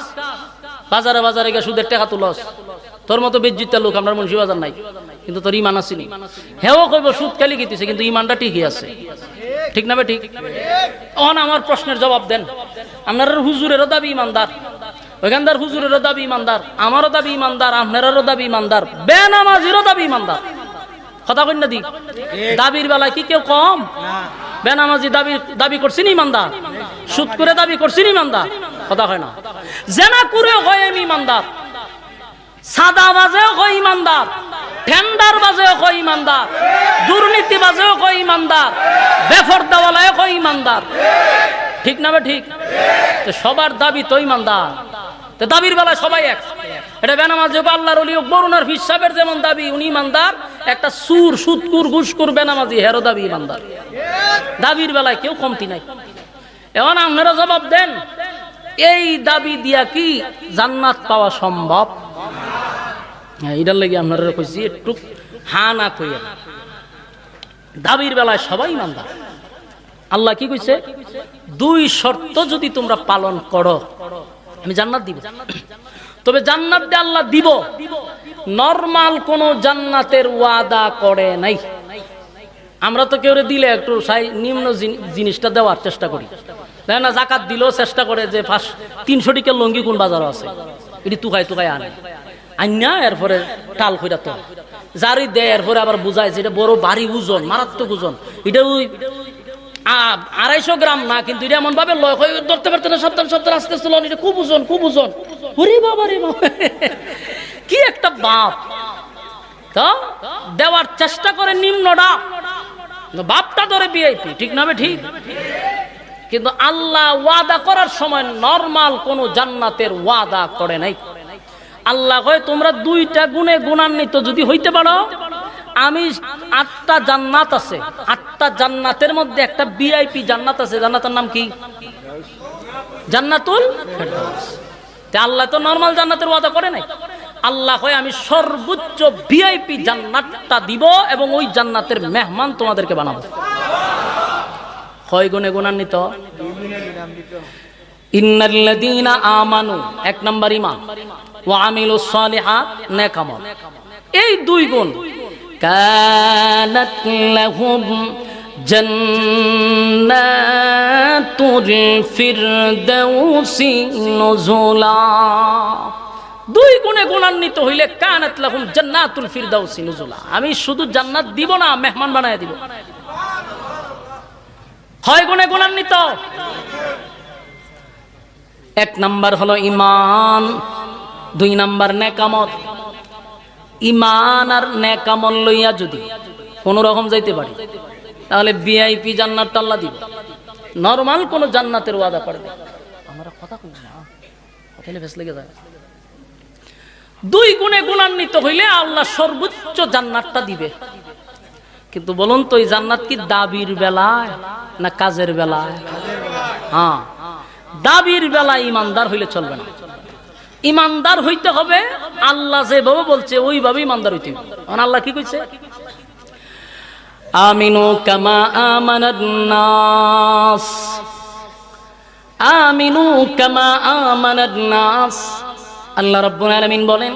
S1: বাজারে বাজারে গিয়ে সুদের টাকা তুলস, তোর মতো বেজ্জিত লোক আমরা মুন্সিবাজার নাই, কিন্তু তোর ঈমান আসেনি। হেও কইব সুদ খালি গিতেছে কিন্তু ঈমানটা ঠিকই আছে, ঠিক না? ঠিক। তখন আমার প্রশ্নের জবাব দেন। আপনার হুজুরেরও দাবি ঈমানদার, ওইখানদার হুজুরেরও দাবি ঈমানদার, আমারও দাবি ঈমানদার, আপনারও দাবি ঈমানদার, বেনামাজিরও দাবি ঈমানদার। কথা কই না দি? দাবির বেলায় কি কেউ কম? বেনামাজি দাবি করছেন ঈমানদার, সুদ করে দাবি করছেন ঈমানদার। কথা হয় না? জেনা করেও হয় আমি ঈমানদার, সাদা বাজেও হয় ঈমানদার, টেন্ডার বাজেও হয় ঈমানদার, দুর্নীতি বাজেও হয় ঈমানদার, বেফরদাওয়ালাও হয় ঈমানদার, ঠিক না? ঠিক। তো সবার দাবি তো ঈমানদার। তো দাবির বেলায় সবাই এক। এটা বেনামাজি হোক, আল্লাহর ওলি হোক, বরুণার ফিস সাহেবের যেমন দাবি উনি ঈমানদার, একটা সুর সুদকুর ঘুষকুর বেনামাজি হেরো দাবি ঈমানদার। দাবির বেলায় কেউ কমতি নাই। এখন আপনারা জবাব দেন, এই দাবি দিয়া কি জান্নাত পাওয়া সম্ভব? হ্যাঁ, এটার লাগি আপনারা কইছি একটু হা না কইয়া। দাবির বেলায় সবাই ঈমানদার। আল্লাহ কি কইছে? দুই শর্ত যদি তোমরা পালন করো আমি জান্নাত দিব। তবে জান্নাত দিয়ে আল্লাহ দিব, নরমাল কোন জান্নাতের ওয়াদা করে নাই। আমরা তো কেউ দিলে একটু নিম্ন জিনিসটা দেওয়ার চেষ্টা করি, তাই না? জাকাত দিলেও চেষ্টা করে যে 300 টিকের লঙ্গি কোন বাজারও আছে, এটি তুকাই আনে, আন্যা এরপরে টাল কইরা তো জারি দেয়, এরপরে আবার বুঝায় যে এটা বড় ভারী ওজন, মারাত্মক ওজন, এটা ওই 250 গ্রাম না, কিন্তু এটা এমন ভাবে লয় হয়ে ধরতে পারতে না, সপ্তাহ আস্তে আস্তে লন, এটা খুব ওজন। ওরে বাবা রে বাবা, কি একটা বাপ! তো দেওয়ার চেষ্টা করে নিম্নটা, বাপটা ধরে ভিআইপি, ঠিক না? ঠিক। কিন্তু আল্লাহ ওয়াদা করার সময় নরমাল কোন জান্নাতের ওয়াদা করে নাই। আল্লাহ কয় তোমরা 2টা গুণে গুণান্বিত যদি হইতে পারো, আমি 8টা জান্নাত আছে, 8টা জান্নাতের মধ্যে একটা ভিআইপি জান্নাত আছে, জান্নাতের নাম কি? জান্নাতুল ফেরদাউস। আল্লাহ তো নরমাল জান্নাতের ওয়াদা করে নাই। আল্লাহ কয় আমি সর্বোচ্চ ভিআইপি জান্নাতটা দিব এবং ওই জান্নাতের মেহমান তোমাদেরকে বানাবো। কয় গুণে গুণান্বিত? ইন্নাল্লাযীনা আমানু, 1 নাম্বার ঈমান, ওয়া আমিলুস সালিহাত, নেক আমল, এই 2 গুণ। কানাত লাহুম জান্নাতুল ফিরদাউসি নুজুলা। 2 গুণে গুণান্বিত হইলে কানাত লাহুম জান্নাতুল ফিরদাউসি নুজুলা, আমি শুধু জান্নাত দিব না, মেহমান বানায় দিব। কয় গুণে গুণান্বিত? 1 নাম্বার হলো ঈমান, 2 নাম্বার নেক আমল। ঈমান আর নেক আমল লইয়া যদি কোন রকম যাইতে পারি, তাহলে ভিআইপি জান্নাত আল্লাহ দিব, নরমাল কোন জান্নাতের ওয়াদা করে না। আমরা কথা কই না, কথালে বেশ লেগে যায়। 2 গুণে গুণান্বিত হইলে আল্লাহ সর্বোচ্চ জান্নাতটা দিবে। কিন্তু বলুন তো, এই জান্নাত কি দাবির বেলায় না কাজের বেলায়? হ্যাঁ, দাবির বেলায় ইমানদার হইলে চলবে না। ইমানদার হইতে হবে, আল্লাহ যেভাবে বলছে ওইভাবে ইমানদার হইতে হবে। আল্লাহ কি কইছে? আমিনু কামা আমানান নাস, আমিনু কামা আমানান নাস। আল্লাহ রাব্বুল আলামিন বলেন,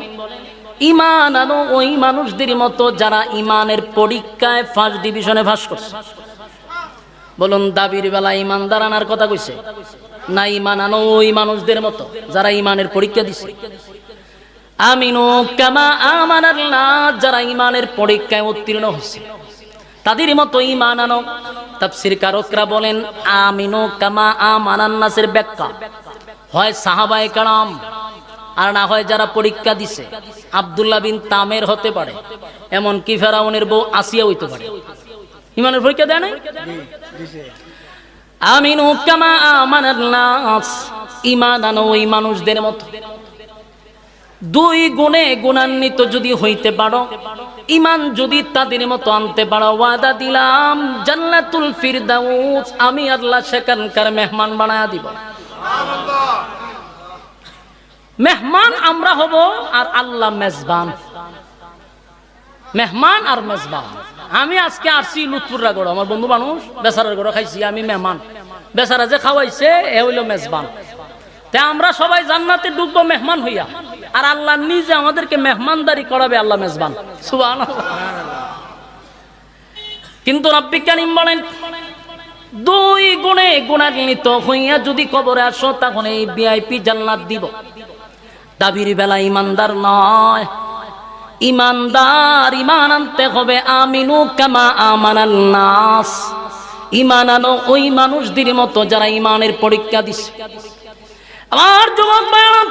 S1: ঈমান আনো ওই মানুষদের মতো যারা ঈমানের পরীক্ষায় ফার্স্ট ডিভিশনে পাস করছে। বলুন, দাবির বেলায় ঈমানদার আনার কথা কইছে না ঈমান আনো ওই মানুষদের মতো যারা ঈমানের পরীক্ষা দিছে? আমিনু কামা আমানান নাস, যারা ঈমানের পরীক্ষায় উত্তীর্ণ হয়েছে তাদের মতো ঈমান আনো। তাফসীর কারকরা বলেন, আমিনু কামা আমানান নাসের ব্যাখ্যা হয় সাহাবায়ে কেরাম, আর না হয় যারা পরীক্ষা দিছে। আব্দুল্লাহ বিন তামের হতে পারে, এমন কি ফেরাউনের বউ আসিয়া হইতে পারে, ঈমানের পরীক্ষা দেয় নাই। আমিনু কামা আমানান নাস, ঈমান আনো ওই মানুষদের মতো। 2 গুণে গুণান্বিত যদি হইতে পারো, ঈমান যদি তাদের মতো আনতে পারো, ওয়াদা দিলাম জান্নাতুল ফিরদাউস আমি আল্লাহ সেখানকার মেহমান বানায়া দিব। মেহমান আমরা হব আর আল্লাহ মেজবান। মেহমান আর মেজবান। আমি আজকে আসছি লুৎফুররা গড়, আমার বন্ধু মানুষ, বেচারার গড় খাইছি, আমি মেহমান। বেচারা যে খাওয়াইছে এ হইল মেজবান। তাই আমরা সবাই জান্নাতে ঢুকবো মেহমান হইয়া, আর আল্লাহ নিজে আমাদেরকে মেহমানদারি করাবে, আল্লাহ মেজবান। সুবহানাল্লাহ। কিন্তু রব্বুল কারীম বলেন, 2 গুণে গুণান্বিত হইয়া যদি কবরে আসো, তখন এই ভিআইপি জান্নাত দিব। দাবির বেলা ইমানদার নয়, ইমানদার ঈমান আনতে হবে। আমিনু কামা আমানান নাস, ঈমান আনো ওই মানুষদের মতো যারা ঈমানের পরীক্ষা দিছে। আমার যুবক ভাইরা,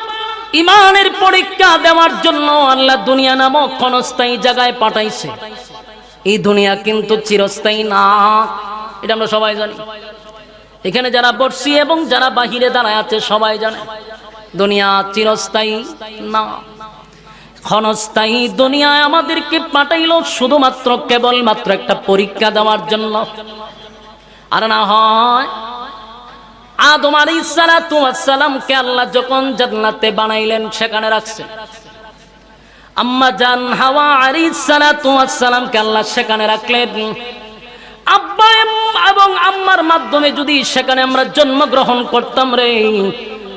S1: ঈমানের পরীক্ষা দেওয়ার জন্য আল্লাহ দুনিয়া নামক ক্ষণস্থায়ী জায়গায় পাঠাইছে। এই দুনিয়া কিন্তু চিরস্থায়ী না, এটা আমরা সবাই জানি। এখানে যারা বসছি এবং যারা বাহিরে দাঁড়ায় আছে সবাই জানে দুনিয়া চিরস্থায়ী না, ক্ষণস্থায়ী। দুনিয়ায় আমাদেরকে পাঠাইলো শুধুমাত্র কেবলমাত্র একটা পরীক্ষা দেওয়ার জন্য। আর না হয় আদম আলাইহিস সালাতু ওয়াস সালামকে আল্লাহ যখন জান্নাতে বানাইলেন সেখানে রাখছেন, আম্মা জান হাওয়া আলাইহিস সালাতু ওয়াস সালামকে আল্লাহ সেখানে রাখলেন। আব্বা এবং আম্মার মাধ্যমে যদি সেখানে আমরা জন্মগ্রহণ করতাম রে,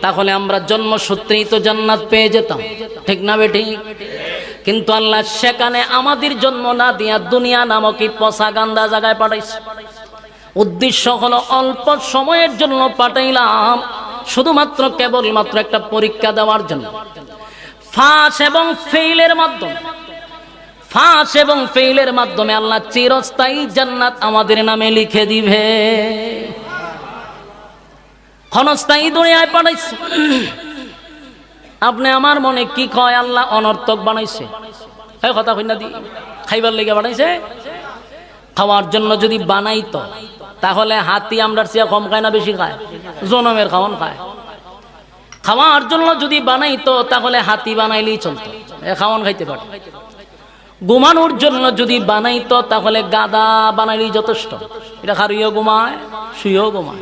S1: তাহলে আমরা জন্মসূত্রেই তো জান্নাত পেয়ে যেতাম, ঠিক না বেঠিক? কিন্তু আল্লাহ সেখানে আমাদের জন্ম না দিয়া দুনিয়া নামক এই পচা গান্দা জায়গায় পাঠাইছে। উদ্দেশ্য হলো অল্প সময়ের জন্য পাঠাইলাম, শুধুমাত্র কেবলমাত্র একটা পরীক্ষা দেওয়ার জন্য। ফাঁস এবং ফেইলের মাধ্যমে আল্লাহ চিরস্থায়ী জান্নাত আমাদের নামে লিখে দিবে। ক্ষণস্থায়ী দুনিয়ায় পাঠাইছে। আপনি আমার মনে কি কয় আল্লাহ অনর্থক বানাইছে? এই কথা কই না দি, খাইবার লেগে বানাইছে? খাওয়ার জন্য যদি বানাইতো তাহলে হাতি আমরা চেয়ে কম খায় না বেশি খায়? জনমের খাওয়ান খায়। খাওয়ার জন্য যদি বানাইতো তাহলে হাতি বানাইলেই চলতো, খাওয়ান খাইতে পারে। ঘুমানোর জন্য যদি বানাইতো তাহলে গাদা বানাইলেই যথেষ্ট। এটা খারুইও ঘুমায়, শুয়েও ঘুমায়।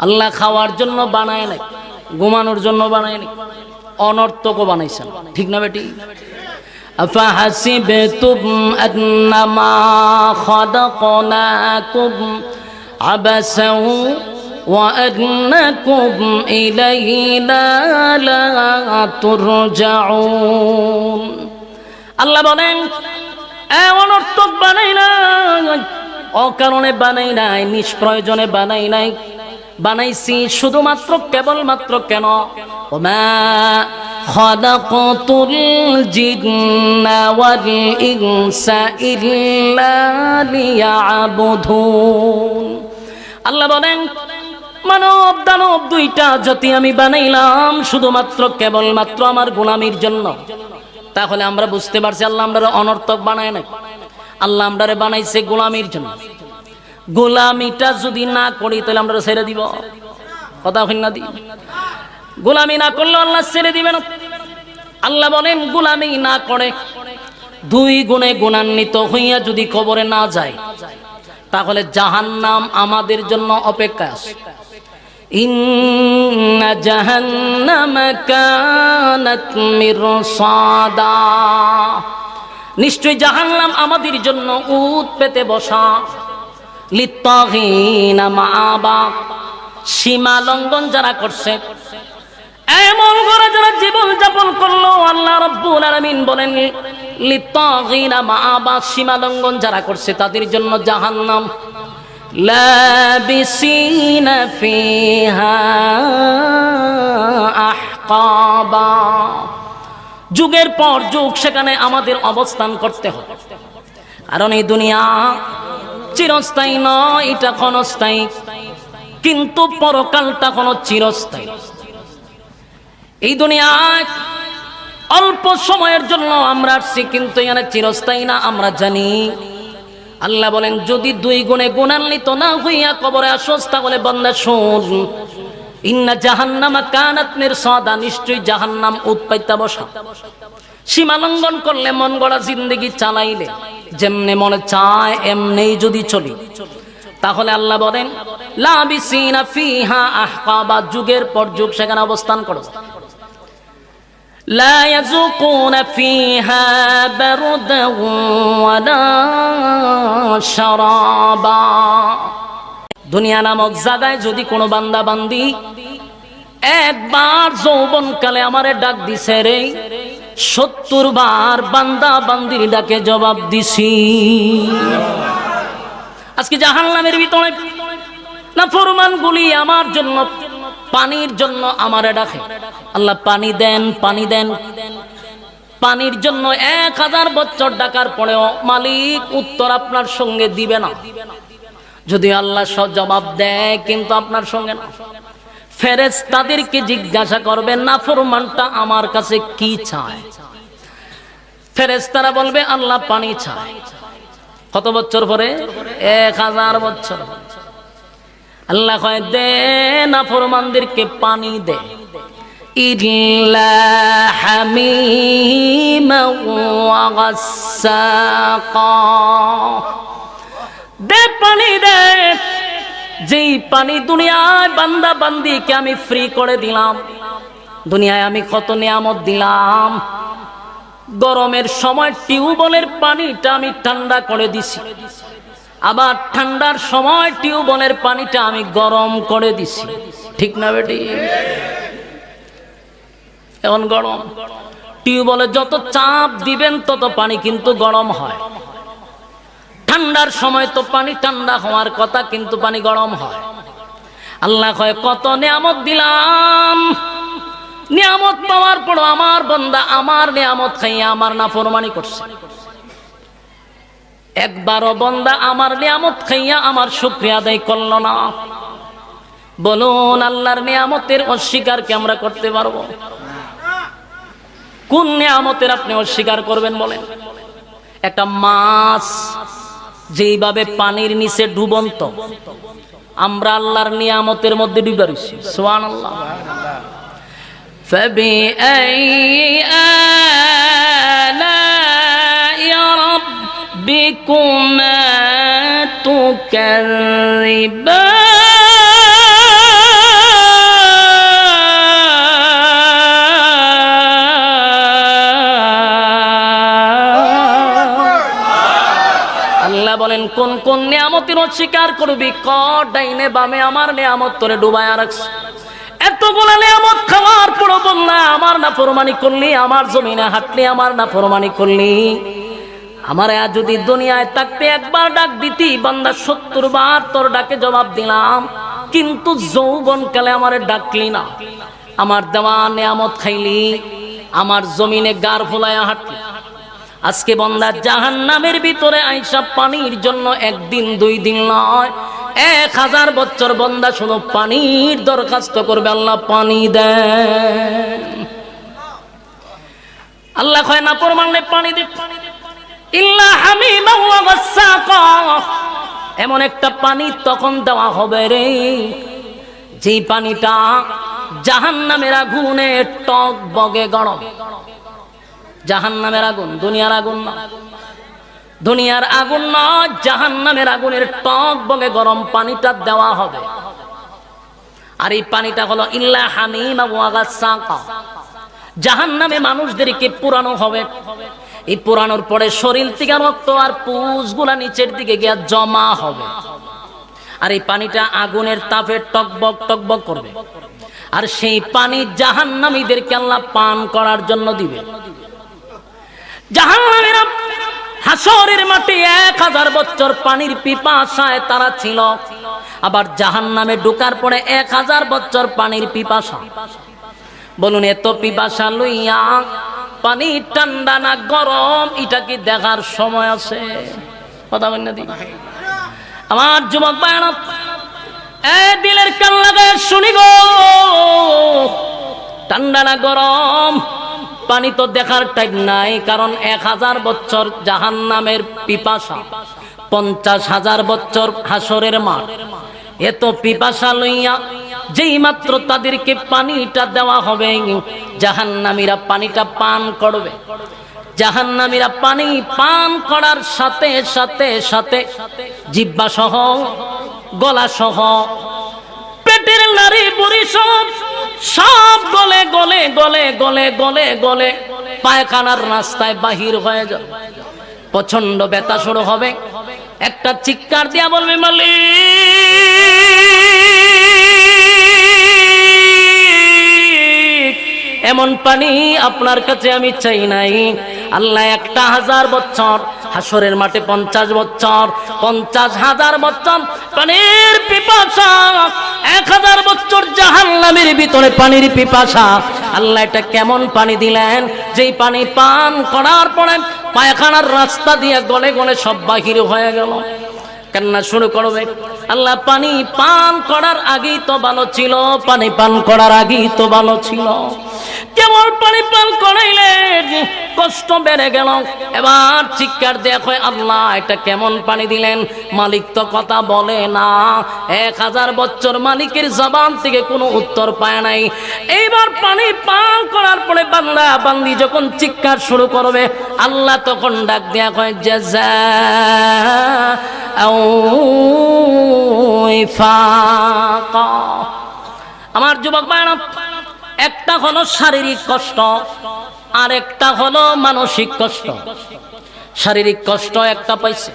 S1: আল্লাহ খাওয়ার জন্য বানায় নাই, ঘুমানোর জন্য বানায় নাই, অনর্থকও বানাইছেন, ঠিক না বেটি? আফাহাসিবতুম আন্নামা খালাকনাকুম আবাসাও ওয়া আন্নাকুম ইলাইনা লা তুরজাউন। আল্লাহ বলেন, অনর্থক বানাই নাই, অকারণে বানাই নাই, নিষ্প্রয়োজনে বানাই নাই, বানাইছি শুধুমাত্র কেবলমাত্র কেন? ওমা খালাকাতুল জিন্না ওয়াল ইনসা ইল্লা লিয়াবুদুন। আল্লাহ বলেন, মানব দানব দুইটা জাতি আমি বানাইলাম শুধুমাত্র কেবলমাত্র আমার গোলামির জন্য। তাহলে আমরা বুঝতে পারছি আল্লাহ আমরা অনর্থক বানায় নাই, আল্লাহ আমরারে বানাইছে গোলামির জন্য। গোলামিটা যদি না করি তাহলে আমরা ছেড়ে দিব? কথা হই না দি? গোলামি না করলে আল্লাহ ছেড়ে দিবে না। আল্লাহ বলেন, গোলামি না করে দুই গুণে গুণান্বিত হইয়া যদি কবরে না যায় তাহলে জাহান্নাম আমাদের জন্য অপেক্ষা আছে। ইন্না জাহান্নামা কানাত মিরসাদা। নিশ্চয় জাহান্নাম আমাদের জন্য উত পেতে বসা। লিত্তাগিনা মাআবা। সীমা লঙ্ঘন যারা করছে, এমন করে যারা জীবন যাপন করলো, আল্লাহ রাব্বুল আলামিন বলেন লিত্তাগিনা মাআবা, সীমা লঙ্ঘন যারা করছে তাদের জন্য জাহান্নাম। লাবিসিনা ফিহা আহকাবা। যুগের পর যুগ সেখানে আমাদের অবস্থান করতে হবে, কারণ এই দুনিয়া চিরস্থায়ী নয়, এটা ক্ষণস্থায়ী। কিন্তু পরকালটা কোনো চিরস্থায়ী। এই দুনিয়ায় অল্প সময়ের জন্য আমরা আসছি, কিন্তু এখানে চিরস্থায়ী না আমরা জানি। আল্লাহ বলেন, যদি দুই গুণে গুণান্বিত না হইয়া কবরে আসস তাহলে বান্দা শোন, ইন্না জাহান্নামা কানাত মিরসাদা। নিশ্চয়ই জাহান্নাম উৎপাইতা বসা। সীমা লঙ্ঘন করলে, মন গড়া জিন্দেগি চালাইলে, যেমনে মনে চায় এমনেই যদি চলি, তাহলে আল্লাহ বলেন লাবিসিনা ফিহা আহকাবা। যুগের পর যুগ সেখানে অবস্থান করো। লা ইয়াযুকুনা ফিহা বারদান ওয়ালা শারাবা। দুনিয়া নামক জায়গায় যদি কোনো বান্দা বান্দি একবার যৌবনকালে আমারে ডাক দিছে রে, 70 বার বান্দা বান্দির ডাকে জবাব দিছি। আজকে জাহান্নামের ভিতরে নাফরমান গুলি আমার জন্য, পানির জন্য আমারে ডাকে, আল্লাহ পানি দেন, পানি দেন। পানির জন্য 1000 বছর ডাকার পরেও মালিক উত্তর আপনার সঙ্গে দিবে না। যদি আল্লাহ জবাব দেয় কিন্তু আপনার সঙ্গে না। ফেরেশতাদেরকে জিজ্ঞাসা করবেন নাফরমানটা আমার কাছে কি চায়। ফেরেশতারা বলবে আল্লাহ পানি চায়। কত বছর পরে? 1000 বছর। আল্লাহ কয় দে নাফরমানদেরকে পানি দে। ইল্লা হামিমা ওয়া গাসসাকা। দে পানি দে, যেই পানি দুনিয়ায় বান্দা বান্দিকে আমি ফ্রি করে দিলাম। দুনিয়ায় আমি কত নিয়ামত দিলাম। গরমের সময় টিউবওয়েলের পানিটা আমি ঠান্ডা করে দিছি, আবার ঠান্ডার সময় টিউবওয়েলের পানিটা আমি গরম করে দিছি, ঠিক না বেটি? এখন গরম, টিউবওয়েলে যত চাপ দিবেন তত পানি কিন্তু গরম হয়। ঠান্ডার সময় তো পানি ঠান্ডা হওয়ার কথা, কিন্তু পানি গরম হয়। আল্লাহ কয় কত নিয়ামত দিলাম, নিয়ামত পাওয়ার পর আমার বান্দা আমার নিয়ামত খাইয়া আমার নাফরমানি করছে। একবারও বান্দা আমার নিয়ামত খাইয়া আমার শুকরিয়া আদায় করলো না। বলুন আল্লাহর নিয়ামতের অস্বীকার কি আমরা করতে পারবো? কোন নিয়ামতের আপনি অস্বীকার করবেন বলেন? একটা মাছ যেইভাবে পানির নিচে ডুবন্ত, আমরা আল্লাহর নিয়ামতের মধ্যে ডুবে রয়েছি। সুবহানাল্লাহ। فبأي آلاء ربكما تكذبان আল্লাহ বলেন কোন কোন নিয়ামতের অস্বীকার করবি? ডাইনে বামে আমার নিয়ামত তোরে ডুবায়া রাখছে। এতগুলো নিয়ামত খাওয়ার পর বললা আমার নাফরমানি করলি, আমার জমিনে হাঁটলি আমার নাফরমানি করলি। আমার যদি দুনিয়ায় থাকতে একবার ডাক দিতি বান্দা 70 বার তোর ডাকে জবাব দিলাম, কিন্তু যৌবনকালে আমারে ডাকলি না, আমার দেওয়া নিয়ামত খাইলি, আমার জমিনে গার ফুলায়া হাঁটলি। আজকে বান্দা জাহান্নামের ভিতরে আইসা পানির জন্য একদিন 2 দিন নয় 1000 বছর বান্দা শুধু পানির দরখাস্ত করবে, আল্লাহ পানি দেন। আল্লাহ কয় না পরমানে পানি দে, ইল্লা হামিমা ওয়া গাসসাকা, এমন একটা পানি তখন দেওয়া হবে রে যেই পানিটা জাহান্নামের আগুনে টক বগে গরম। জাহান্নামের আগুন দুনিয়ার আগুন না, দুনিয়ার আগুন না, জাহান্নামের আগুনের টক বগে গরম পানিটা দেওয়া হবে। আর এই পানিটা হলো ইল্লা হামিমা ওয়া গাসসাকা। জাহান্নামে মানুষদেরকে পুরানো হবে, এই পুরানোর পরে শরীর থেকে রক্ত আর পুঁজগুলা নিচের দিকে গিয়া জমা হবে। আর এই পানিটা আগুনের তাপে টকবক টকবক করবে। আর সেই পানি জাহান্নামীদেরকে আল্লাহ পান করার জন্য দিবে। জাহান্নামীরা হাসরের মাঠে 1000 বছর পানির পিপাসায় তারা ছিল, আবার জাহান্নামে ঢোকার পরে 1000 বছর পানির পিপাসা। বলুন এত পিপাসা লইয়া পানি ঠান্ডা না গরম এটা কি দেখার সময় আছে? কথা বলেন না দি আমার যুবক ভাইরা, দিলের কান লাগায় শুনি গো, ঠান্ডা না গরম পানি তো দেখার টাইম নাই। কারণ 1000 বছর জাহান্নামের পিপাসা, 50,000 বছর হাসরের মাঠ। এত পিপাসা লইয়া যেই মাত্র তাদেরকে পানিটা দেওয়া হবে, জাহান্নামীরা পানিটা পান করবে। জাহান্নামীরা পানি পান করার সাথে সাথে সাথে জিহ্বা সহ, গলা সহ, পেটের নাড়ি বুড়ি সব গলে গলে গলে গলে গলে গলে পায়খানার রাস্তায় বাহির হয়ে যাবে। প্রচন্ড ব্যথা শুরু হবে। একটা চিৎকার দিয়া বলবে মালিক এমন পানি আপনার কাছে আমি চাই নাই। আল্লাহ 1000 বছর হাসরের মাঠে 50 বছর, 50,000 বছর পানির পিপাসা, 1000 বছর জাহান্নামের ভিতরে পানির পিপাসা। আল্লাহ এটা কেমন পানি দিলেন যেই পানি পান করার পরে পায়খানার রাস্তা দিয়ে গলে গলে সব বাহির হয়ে গেল। কান্না শুরু করবে। আল্লাহ পানি পান করার আগেই তো ভালো ছিল, পানি পান করার আগেই তো ভালো ছিল, কেমন পানি পান করাইলে কষ্ট বেড়ে গেল। এবার চিৎকার দেখো আল্লাহ এটা কেমন পানি দিলেন? মালিক তো কথা বলে না। 1000 বছর মালিকের জবান থেকে কোনো উত্তর পায় নাই। এইবার পানি পান করার পরে বান্দা বান্দি যখন চিৎকার শুরু করবে, আল্লাহ তখন ডাক দেয়া কয় জাযা ওয়াফাকা। আমার যুবক ভাইরা, একটা হলো শারীরিক কষ্ট আর একটা হলো মানসিক কষ্ট। শারীরিক কষ্ট একটা পাইছে।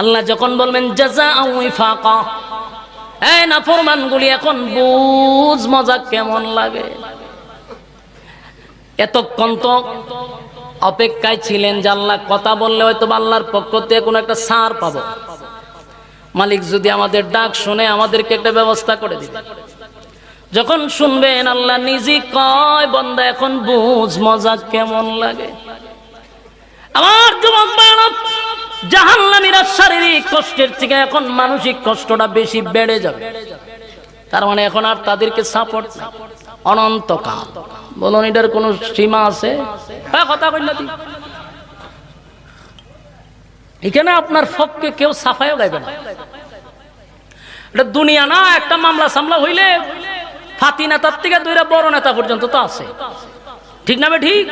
S1: আল্লাহ যখন বলবেন জাযাআউ ওয়াফাকা, এই নাফরমানগুলি এখন বুঝ মজা কেমন লাগে। এতক্ষণ তো অপেক্ষায় ছিলেন যে আল্লাহ কথা বললে হয়তো আল্লাহর পক্ষ থেকে কোনো একটা ছাড় পাবো, মালিক যদি আমাদের ডাক শুনে আমাদেরকে একটা ব্যবস্থা করে দিবে। যখন শুনবেন আল্লাহ নিজে কয় বান্দা এখন বুঝ মজা কেমন লাগে। আমার যুবক ভাইরা, জাহান্নামীরা শারীরিক কষ্টের থেকে এখন মানসিক কষ্টটা বেশি বেড়ে যাবে। তার মানে এখন আর তাদেরকে সাপোর্ট না, অনন্তকাল। বলুন এটার কোনো সীমা আছে? হ্যাঁ, কথা কই না। এখানে আপনার পক্ষে কেউ সাফাইও গাইবে না। এটা দুনিয়া না, একটা মামলা সামলা হইলে ফাতি নেতার থেকে দুইটা বড় নেতা পর্যন্ত তো আছে, ঠিক না? ঠিক।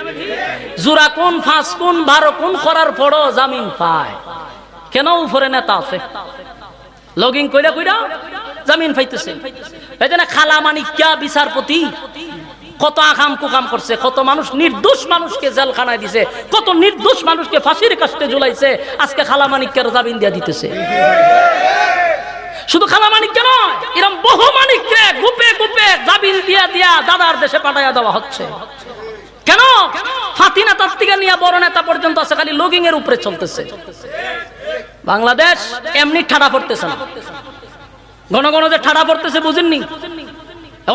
S1: জোড়া কোন 5 কোন 12 কোন করার পরও জামিন পায় কেন? উপরে নেতা আছে, লগিং কইরা কইরা জামিন পাইতেছে। এই জন্য খালা মানিক্কা বিচারপতি কত আকাম কুকাম করছে, কত মানুষ নির্দোষ মানুষকে জেলখানায় দিছে, কত নির্দোষ মানুষকে ফাঁসির কাস্টে ঝুলাইছে। আজকে খালা মানিক্কার জামিন দিয়া দিতেছে। শুধু খালা মানিক্কা নয়, এরকম বহু মানিককে গুপে গুপে জামিন দিয়া দিয়া দাদার দেশে পাঠাইয়া দেওয়া হচ্ছে। কেন? ফাতি নেতার থেকে নিয়ে বড় নেতা পর্যন্ত আছে, খালি লগিং এর উপরে চলতেছে। বাংলাদেশ এমনি ঠাড়া পড়তেছে না, ঘন ঘন যে ঠাড়া পড়তেছে বুঝেননি?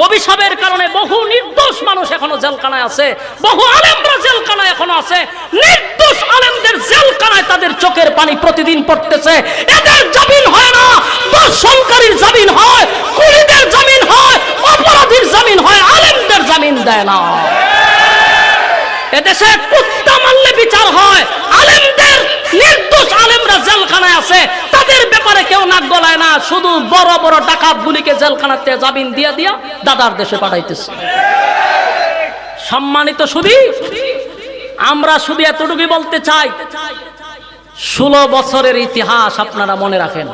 S1: অভিশাপের কারণে বহু নির্দোষ মানুষ এখনো জেলখানায় আছে, বহু আলেমরা জেলখানায় এখনো আছে। নির্দোষ আলেমদের জেলখানায় তাদের চোখের পানি প্রতিদিন পড়তেছে। এদের জামিন হয় না, দর্শনকারীর জামিন হয়, খুনিদের জামিন হয়, অপরাধীর জামিন হয়, আলেমদের জামিন দেয় না। এদেশে কুত্তা মারলে বিচার হয়, আলেমদের নির্দোষ আলেমরা জেলখানায় আছে, তাদের ব্যাপারে কেউ নাক গলায় না। শুধু বড় বড় ডাকাতগুলিকে জেলখানাতে জামিন দিয়া দিয়া দাদার দেশে পাঠাইতেছে। সম্মানিত সুধী, আমরা শুধু এতটুকুই বলতে চাই, 16 বছরের ইতিহাস আপনারা মনে রাখেন,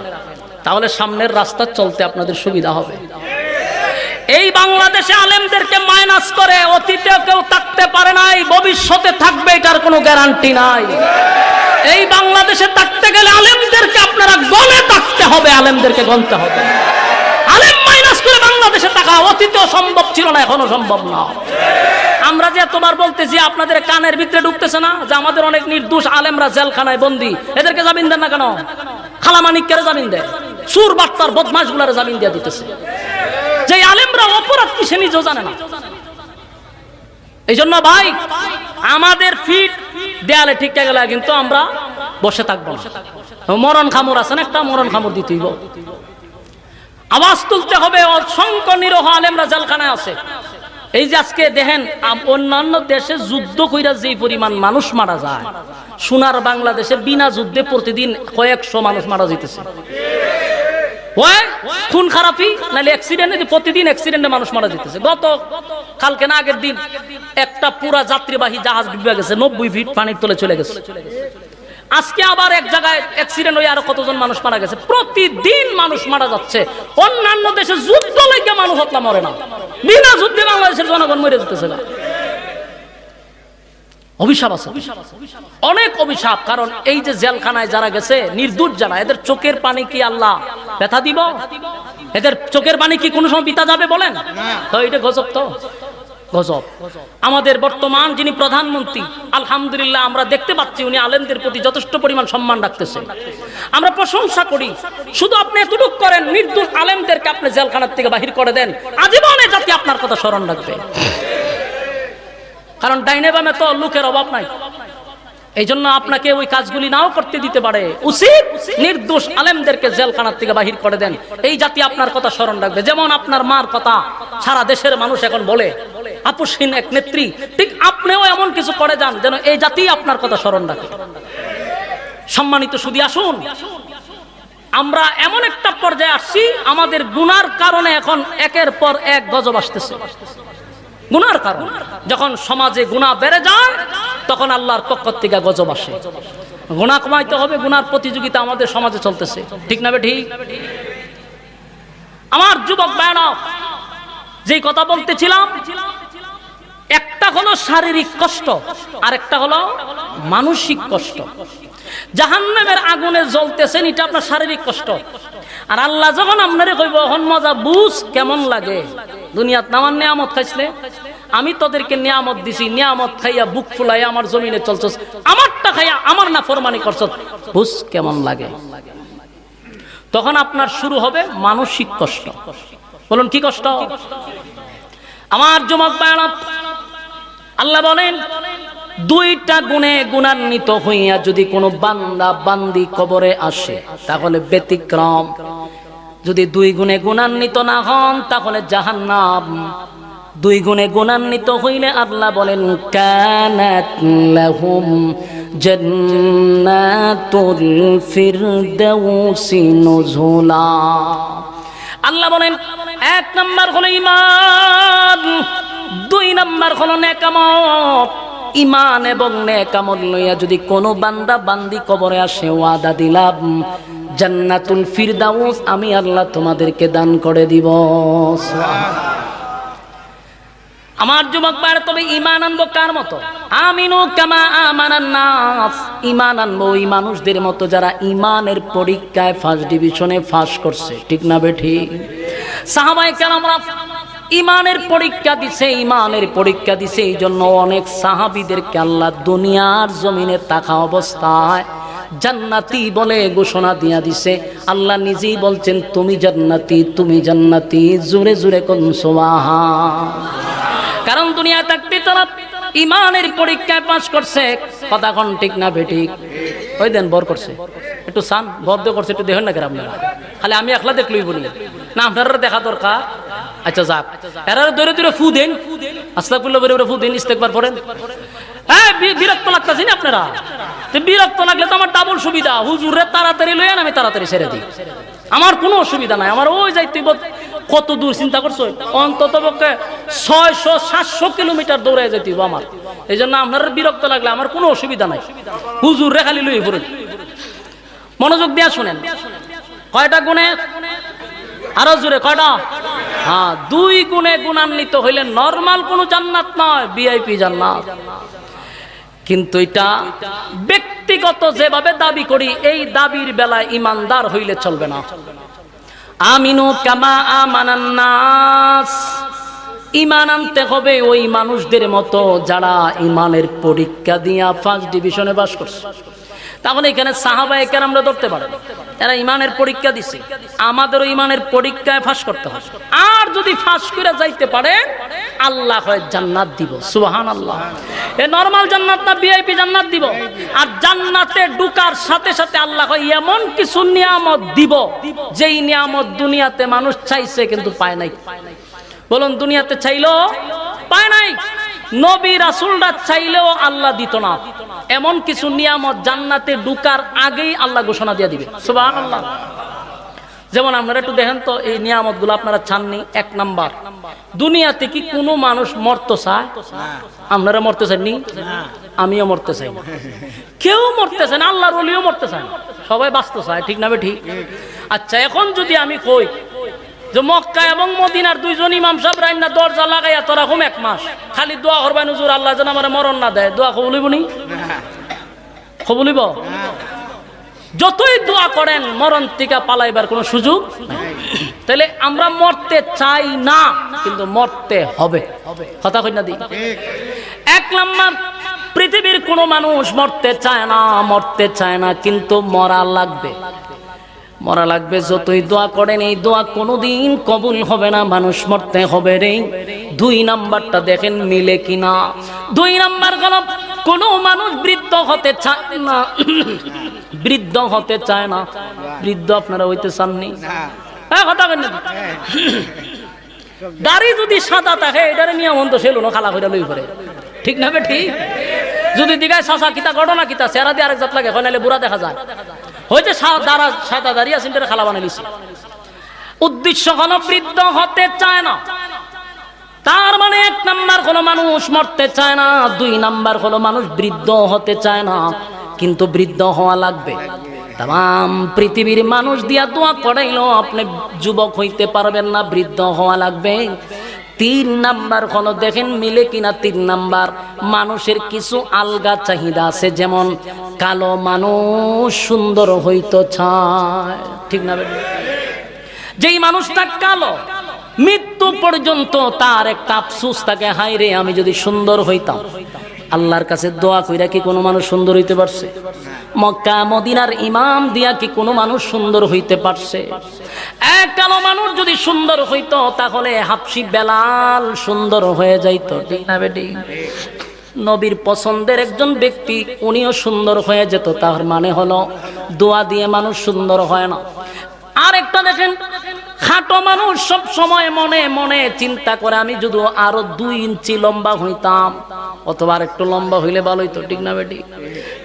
S1: তাহলে সামনের রাস্তা চলতে আপনাদের সুবিধা হবে। এই বাংলাদেশে আলেমদেরকে মাইনাস করে অতীতেও কেউ থাকতে পারে নাই, ভবিষ্যতে থাকবে এটার কোনো গ্যারান্টি নাই। এই বাংলাদেশে থাকতে গেলে আলেমদেরকে আপনারা গনে থাকতে হবে, আলেমদেরকে গনতে হবে। আলেম মাইনাস করে বাংলাদেশে থাকা অতীতেও সম্ভব ছিল না, এখনো সম্ভব না। আমরা যে এতবার বলতেছি, আপনাদের কানের ভিতরে ঢুকতেছে না যে আমাদের অনেক নির্দোষ আলেমরা জেলখানায় বন্দী, এদেরকে জামিন দেন না কেন? খালা মানিককে জামিন দেয়, সুর বাট্টার বদমাশগুলারে জামিন দিয়ে দিতেছে। যে আলেমরা অপরাধ কি সে নিজেও জানে না। এই জন্য ভাই, আমাদের ফিট দেয়ালে ঠিক গেলে কিন্তু আমরা বসে থাকবো না। মরণ খামর আছে না, একটা মরণ খামর দিতেই আওয়াজ তুলতে হবে। অসংখ্য নিরহ আলেমরা জেলখানায় আছে। এই যে আজকে দেখেন, অন্যান্য দেশে যুদ্ধ কইরা যে পরিমাণ মানুষ মারা যায়, সোনার বাংলাদেশে বিনা যুদ্ধে প্রতিদিন কয়েকশো মানুষ মারা যেতেছে। খুন খারাপি নাহলে অ্যাক্সিডেন্টে, প্রতিদিন অ্যাক্সিডেন্টে মানুষ মারা যেতেছে। গত কালকে না আগের দিন একটা পুরা যাত্রীবাহী জাহাজ ডুবে গেছে, 90 ফিট পানির তলে চলে গেছে। আজকে আবার এক জায়গায় অ্যাক্সিডেন্ট হয়ে আরো কতজন মানুষ মারা গেছে। প্রতিদিন মানুষ মারা যাচ্ছে। অন্যান্য দেশে যুদ্ধ লেগে মানুষ হতলা মরে না, বিনা যুদ্ধে বাংলাদেশের জনগণ মরে যেতেছে না। অভিশাপ আছে, অনেক অভিশাপ। কারণ এই যে জেলখানায় যারা গেছে নির্দোষ যারা, এদের চোখের পানি কি আল্লাহ ব্যথা দিব? এদের চোখের পানি কি কোনো সময় পিতা যাবে বলেন? তো এটা গজব, তো গজব। আমাদের বর্তমান যিনি প্রধানমন্ত্রী, আলহামদুলিল্লাহ আমরা দেখতে পাচ্ছি উনি আলেমদের প্রতি যথেষ্ট পরিমাণ সম্মান রাখতেছে, আমরা প্রশংসা করি। শুধু আপনি এতটুকু করেন, নির্দোষ আলেমদেরকে আপনি জেলখানার থেকে বাহির করে দেন, আজীবনে জাতি আপনার কথা স্মরণ রাখবে। কারণ ডাইনে বামে তো লোকের অভাব নাই। এই জন্য আপনাকে ওই কাজগুলি নাও করতে দিতে পারে, উচিত নির্দোষ আলেমদেরকে জেলখানার থেকে বাহির করে দেন। এই জাতি আপনার কথা স্মরণ রাখবে। যেমন আপনার মার কথা সারা দেশের মানুষ এখন বলে, আপসহীন এক নেত্রী, ঠিক আপনিও এমন কিছু করে যান যেন এই জাতি আপনার কথা স্মরণ রাখে। সম্মানিত সুধী, আসুন, আমরা এমন একটা পর্যায়ে আসছি, আমাদের গুনার কারণে এখন একের পর এক গজব আসতেছে। গুনার কারণ, যখন সমাজে গুনাহ বেড়ে যায় তখন আল্লাহর পক্ষ থেকে গজব আসে। গুনাহ কমাইতে হবে, গুনার প্রতিযোগিতা আমাদের সমাজে চলতেছে, ঠিক না ঠিক? আমার যুবক ভাইরা, যেই কথা বলতেছিলাম, একটা হলো শারীরিক কষ্ট আর একটা হলো মানসিক কষ্ট। জাহান্নামের আগুনে জ্বলতেছেন, এটা আপনার শারীরিক কষ্ট। আর আল্লাহ যখন আপনারে কইব এখন মজা বুঝ কেমন লাগে, দুনিয়াত নামার নিয়ামত খাইছিলে, আমি তোদেরকে নিয়ামত দিছি, নিয়ামত খাইয়া বুক ফুলাইয়া আমার জমিনে চলছস, আমারটা খাইয়া আমার না ফরমানি করছস, বুঝ কেমন লাগে। তখন আপনার শুরু হবে মানসিক কষ্ট। বলুন কি কষ্ট? আমার যুবক ভাইরা, আল্লাহ বলেন দুইটা গুণে গুণান্বিত হইয়া যদি কোনো বান্দা বান্দি কবরে আসে তাহলে ব্যতিক্রম, যদি দুই গুণে গুণান্বিত না হন তাহলে জাহান্নাম। দুই গুণে গুণান্বিত হইলে আল্লাহ বলেন কানাত লাহুম জান্নাতুল ফিরদাউসি নুজুলা। আল্লাহ বলেন এক নাম্বার হলো ঈমান, দুই নাম্বার হলো নেকামত। ঈমান এবং নেকামত লইয়া যদি কোনো বান্দা বান্দি কবরে আসে, ওয়াদা দিলাম জান্নাতুল ফিরদাউস আমি আল্লাহ তোমাদেরকে দান করে দিব। আমার যুবক ভাইরা, তবে ঈমান আনবো কার মতো? আমিনু কামা আমানান নাস। ঈমান আনবো ওই মানুষদের মতো যারা ঈমানের পরীক্ষায় ফার্স্ট ডিভিশনে পাস করছে, ঠিক না বেঠিক? সাহাবায়ে কেরামরা ঈমানের পরীক্ষা দিছে, ঈমানের পরীক্ষা দিছে। এই জন্য অনেক সাহাবীদেরকে আল্লাহ দুনিয়ার জমিনে থাকা অবস্থায় জান্নাতি বলে ঘোষণা দিয়া দিছে। আল্লাহ নিজেই বলছেন তুমি জান্নাতি, তুমি জান্নাতি, জোরে জোরে কোন সুবহান। কারণ দুনিয়ায় থাকতে তারা ঈমানের পরীক্ষায় পাস করছে, কথা কোন ঠিক না বেঠিক? ওই দেন বর করছে, একটু সান বদ্ধ করছে, একটু দেখেন না কেন আপনারা? খালি আমি একলা দেখলই বলি না, আপনারা দেখা দরকার। আচ্ছা যাক, এরা ধরে ধরে ফু দেন, আস্তাগফিরুল্লাহ বলে ফু দেন, ইস্তেগফার করেন। হ্যাঁ, বিরক্ত লাগতেছেন আপনারা? বিরক্ত লাগলে তো আমার ডাবল সুবিধা, হুজুরে তাড়াতাড়ি লইয়ান, আমি তাড়াতাড়ি ছেড়ে দিই, আমার কোনো অসুবিধা নাই। আমার ওই যাইতে কত দূর চিন্তা করছো, অন্তত পক্ষে 600-700 কিলোমিটার দৌড়ে যেতে আমার। এই জন্য আপনার বিরক্ত লাগলে আমার কোনো অসুবিধা নাই, হুজুরে খালি লইয়ে পড়েন। মনোযোগ দিয়া শুনেন, কয়টা গুণে? আরো জোরে কয়টা? হ্যাঁ, দুই গুণে গুণান্বিত হইলে নরমাল কোনো জান্নাত নয়, ভিআইপি জান্নাত। কিন্তু এটা ব্যক্তিগত যেভাবে দাবি করি, এই দাবির বেলায় ইমানদার হইলে চলবে না। আমিনু কামা আমানান নাস, ঈমান আনতে হবে ওই মানুষদের মতো যারা ঈমানের পরীক্ষা দিয়া ফার্স্ট ডিভিশনে পাস করছে। তাহলে এখানে সাহাবায়ে কেরামরা ধরতে পারে, এরা ঈমানের পরীক্ষা দিছে, আমাদেরও ঈমানের পরীক্ষায় ফাঁস করতে হবে। আর যদি ফাঁস করে যাইতে পারে আল্লাহ হয় জান্নাত দিব। সুবহানাল্লাহ। এ নরমাল জান্নাত না, ভিআইপি জান্নাত দিব। আর জান্নাতে ঢুকার সাথে সাথে আল্লাহ হয় এমন কিছু নিয়ামত দিব, যেই নিয়ামত দুনিয়াতে মানুষ চাইছে কিন্তু পায় নাই। বলুন, দুনিয়াতে চাইলো পায় নাই, নবী রাসূলরা চাইলেও আল্লাহ দিত না। এমন কিছু নিয়ামত জান্নাতে ঢুকার আগেই আল্লাহ ঘোষণা দিয়ে দিবে। সুবহানাল্লাহ। যেমন আপনারা একটু দেখেন তো, এই নিয়ামতগুলো আপনারা চাননি? এক নাম্বার, দুনিয়াতে কি কোনো মানুষ মরতে চায়? আপনারা মরতে চাননি? আমিও মরতে চাই না, কেউ মরতে চায় না, আল্লাহর ওলিও মরতে চায় না, সবাই বাঁচতে চায়, ঠিক না ঠিক? আচ্ছা, এখন যদি আমি কই যে মক্কা এবং মদিনার দুইজন ইমাম সাহেব রাইনা দরজা লাগাইয়া তোরা ঘুম 1 মাস খালি দোয়া করবেন, হুজুর আল্লাহ যেন আমার মরণ না দেয়, দোয়া কবুলিব নি? কবুলিব? যতই দোয়া করেন মরণ থেকে পালাইবার কোনো সুযোগ নাই। তাহলে আমরা মরতে চাই না, কিন্তু মরতে হবে, কথা কই না দি? এক নাম্বার, পৃথিবীর কোনো মানুষ মরতে চায় না, মরতে চায় না, কিন্তু মরা লাগবে, মরা লাগবে। যতই দোয়া করেন এই দোয়া কোনোদিন কবুল হবে না, মানুষ মরতে হবে রে। 2 নাম্বারটা দেখেন মিলে কিনা। 2 নাম্বার হলো কোনো মানুষ বৃদ্ধ হতে চায় না, বৃদ্ধ হতে চায় না। বৃদ্ধ আপনারা হইতে চাননি? হ্যাঁ, কথা কেন? দাড়ি যদি সাদা থাকে এটারে নিয়ম তো সেলুন খালা করে লই করে, ঠিক না ঠিক? যদি দিঘায় সাসা কিতা ঘটনা কিতা চেহারা দিয়ে আরেক জাত লাগে, হয় নাহলে বুড়া দেখা যায়। হইতে সাদা দাঁড়িয়ে আছে খালা বানাই লিছি। উদ্দেশ্য হলো বৃদ্ধ হতে চায় না, তার মানে 1 নাম্বার হলো মানুষ মরতে চায় না, 2 নাম্বার হলো মানুষ বৃদ্ধ হতে চায় না, কিন্তু বৃদ্ধ হওয়া লাগবে। তাম পৃথিবীর মানুষ দিয়া দোয়া করাইলো আপনি যুবক হইতে পারবেন না, বৃদ্ধ হওয়া লাগবে। তিন নাম্বার হলো, দেখেন মিলে কিনা, তিন নাম্বার মানুষের কিছু আলগা চাহিদা আছে, যেমন কালো মানুষ সুন্দর হইতো চায়, ঠিক না? যেই মানুষটা কালো মৃত্যু পর্যন্ত তার একটা আফসোস থাকে, হায় রে আমি যদি সুন্দর হইতাম। আল্লাহর কাছে দোয়া কইরা কি কোনো মানুষ সুন্দর হইতে পারছে? মক্কা মদিনার ইমাম দিয়া কি কোনো মানুষ সুন্দর হইতে পারছে? এক কালো মানুষ যদি সুন্দর হইতো তাহলে হাবশি বেলাল সুন্দর হয়ে যাইতো, ঠিক না বেটি? নবীর পছন্দের একজন ব্যক্তি উনিও সুন্দর হয়ে যেত। তার মানে হলো দোয়া দিয়ে মানুষ সুন্দর হয় না। আর একটা দেখেন, খাটো মানুষ সব সময় মনে মনে চিন্তা করে আমি যদি আরো 2 ইঞ্চি লম্বা হইতাম, অথবা একটু লম্বা হইলে ভালো হইতো, ঠিক না বেটি?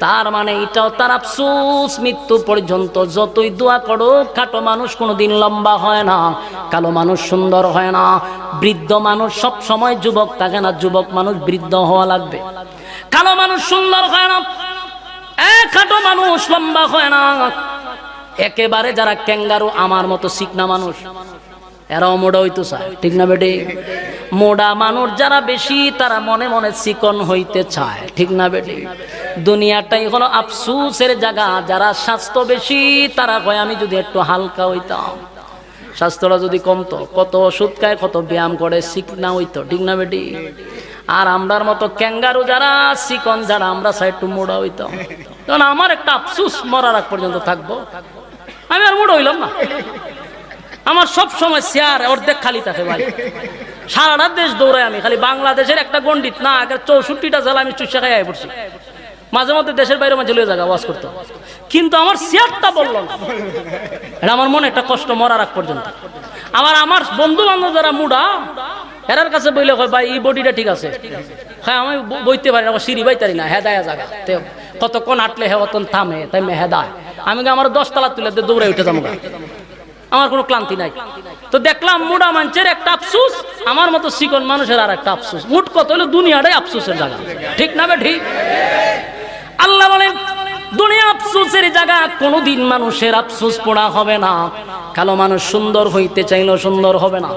S1: তার মানে এটাও তার আফসোস, মৃত্যু পর্যন্ত যতই দোয়া করো খাটো মানুষ কোনোদিন লম্বা হয় না, কালো মানুষ সুন্দর হয় না। বৃদ্ধ মানুষ সব সময় যুবক থাকে না, যুবক মানুষ বৃদ্ধ হওয়া লাগবে। কালো মানুষ সুন্দর হয় না, খাটো মানুষ লম্বা হয় না। একেবারে যারা ক্যাঙ্গারু আমার মতো চিকনা মানুষ, এরাও মোড়া হইতে চায়, ঠিক না বেটি? মোড়া মানুষ যারা বেশি তারা মনে মনে চিকন হইতে চায়, ঠিক না বেটি? দুনিয়াটাই হলো আফসোসের জায়গা। যারা স্বাস্থ্য বেশি তারা কয় আমি যদি একটু হালকা হইতাম, স্বাস্থ্যটা যদি কমতো, কত ওষুধ খায়, কত ব্যায়াম করে, চিকনা হইতো, ঠিক না বেটি? আর আমরার মতো ক্যাঙ্গারু যারা চিকন, যারা আমরা চাই একটু মোড়া হইতাম। কারণ আমার একটা আফসোস, মরার আগ পর্যন্ত থাকবো, আমি আর মোড়া হইলাম না। আমার সব সময় চেয়ার অর্ধেক খালি থাকে ভাই, সারাটা দেশ দৌড়াই আমি, খালি বাংলাদেশের একটা গন্ডিত না, 64টা জেলা আমি চুষা খাই পড়ছি। মাঝে মধ্যে দেশের বাইরে মাঝে লয়ে জায়গা ওয়াজ করতো, কিন্তু আমার চেয়ারটা বললো না। এটা আমার মনে একটা কষ্ট, মরার আগ পর্যন্ত। আমার বন্ধু বান্ধব যারা মুডা, এরার কাছে বইলে হয় ভাই এই বডিটা ঠিক আছে, হ্যাঁ আমি বইতে পারি না, সিঁড়ি বাইতারি না, হেদায় জায়গা কতক্ষণ আটলে হে অতন থামে, তাই হেদায়। আমি আমার 10 তলা তুলে দৌড়ে উঠে যাবো, আমার কোনো ক্লান্তি নাই। তো দেখলাম মুডা মানুষের একটা আফসোস, আমার মতো চিকন মানুষের আর একটা আফসোস। মুঠ কত হলো দুনিয়াটাই আফসোসের জায়গা, ঠিক না বেঠি? আল্লাহ বলেন দুনিয়া আফসোসের জায়গা, কোনোদিন মানুষের আফসোস পড়া হবে না। কালো মানুষ সুন্দর হইতে চাইলেও সুন্দর হবে না,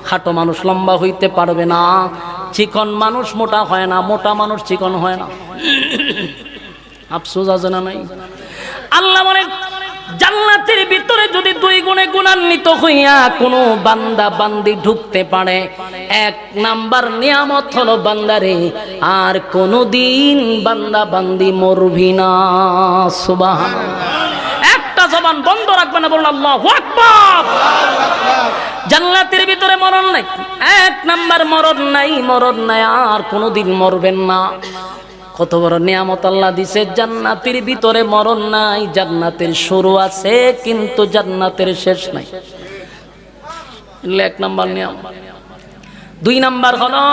S1: খাটো মানুষ লম্বা হইতে পারবে না, চিকন মানুষ মোটা হয় না, মোটা মানুষ চিকন হয় না। আফসোস আছে না নাই? আল্লাহ বলেন জান্নাতের ভিতরে যদি 2 গুণে গুণান্বিত হইয়া কোনো বান্দা বান্দি ঢুকতে পারে, 1 নাম্বার নিয়ামত হলো বান্দারে আর কোনোদিন বান্দা বান্দি মরবি না। সুবহানাল্লাহ। একটা জবান বন্ধ রাখবে না, বলুন আল্লাহু আকবার। জান্নাতের ভিতরে মরণ নাই, 1 নাম্বার মরণ নাই, মরণ নাই, আর কোনোদিন মরবেন না। কত বড় নিয়ামত আল্লাহ দিছে, জান্নাতের ভিতরে মরণ নাই। জান্নাতের শুরু আছে কিন্তু জান্নাতের শেষ নাই, 1 নাম্বার নিয়ামত। 2 নাম্বার হলো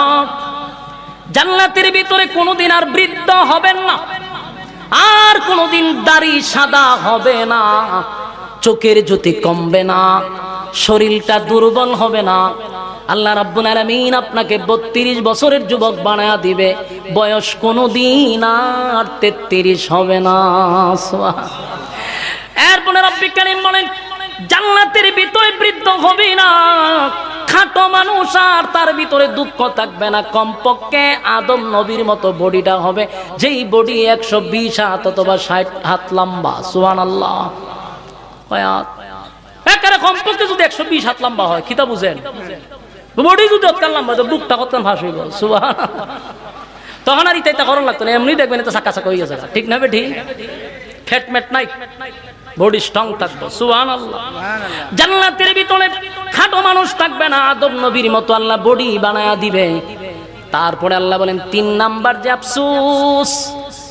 S1: জান্নাতের ভিতরে কোনোদিন আর বৃদ্ধ হবেন না, আর কোনোদিন দাড়ি সাদা হবে না, চোখের জ্যোতি কমবে না, শরীরটা দুর্বল হবে না। আল্লাহ রাব্বুল আলামিন আপনাকে 32 বছরের যুবক বানায়া দিবে, বয়স কোনোদিন আর 33 হবে না। এরপরে রব্বুল কারীম বলেন জান্নাতের ভিতরে বৃদ্ধ হবে না, খাটো মানুষ আর তার ভিতরে দুঃখ থাকবে না। কমপক্ষে আদম নবীর মতো বডিটা হবে, যেই বডি 120 হাত অথবা 60 হাত লম্বা। সুবহানাল্লাহ। একেবারে কমপক্ষে যদি 120 হাত লম্বা হয়, কিতা বুঝেন? বডি যদি অতকাল লম্বা তো বুকটা কত ফাঁস হইব। সুবহানাল্লাহ। তখন আর ইতাইতা করার লাগতো না, এমনি দেখবেন এটা চাকা চাকা হয়ে গেছে, ঠিক না বেঠি? ফ্যাটমেট নাই, বডি স্ট্রং থাকবে। সুবহানাল্লাহ। জান্নাতের ভিতরে খাটো মানুষ থাকবে না, আদম নবীর মতো আল্লাহ বডি বানায়া দিবে। তারপরে আল্লাহ বলেন 3 নাম্বার যে আফসোস,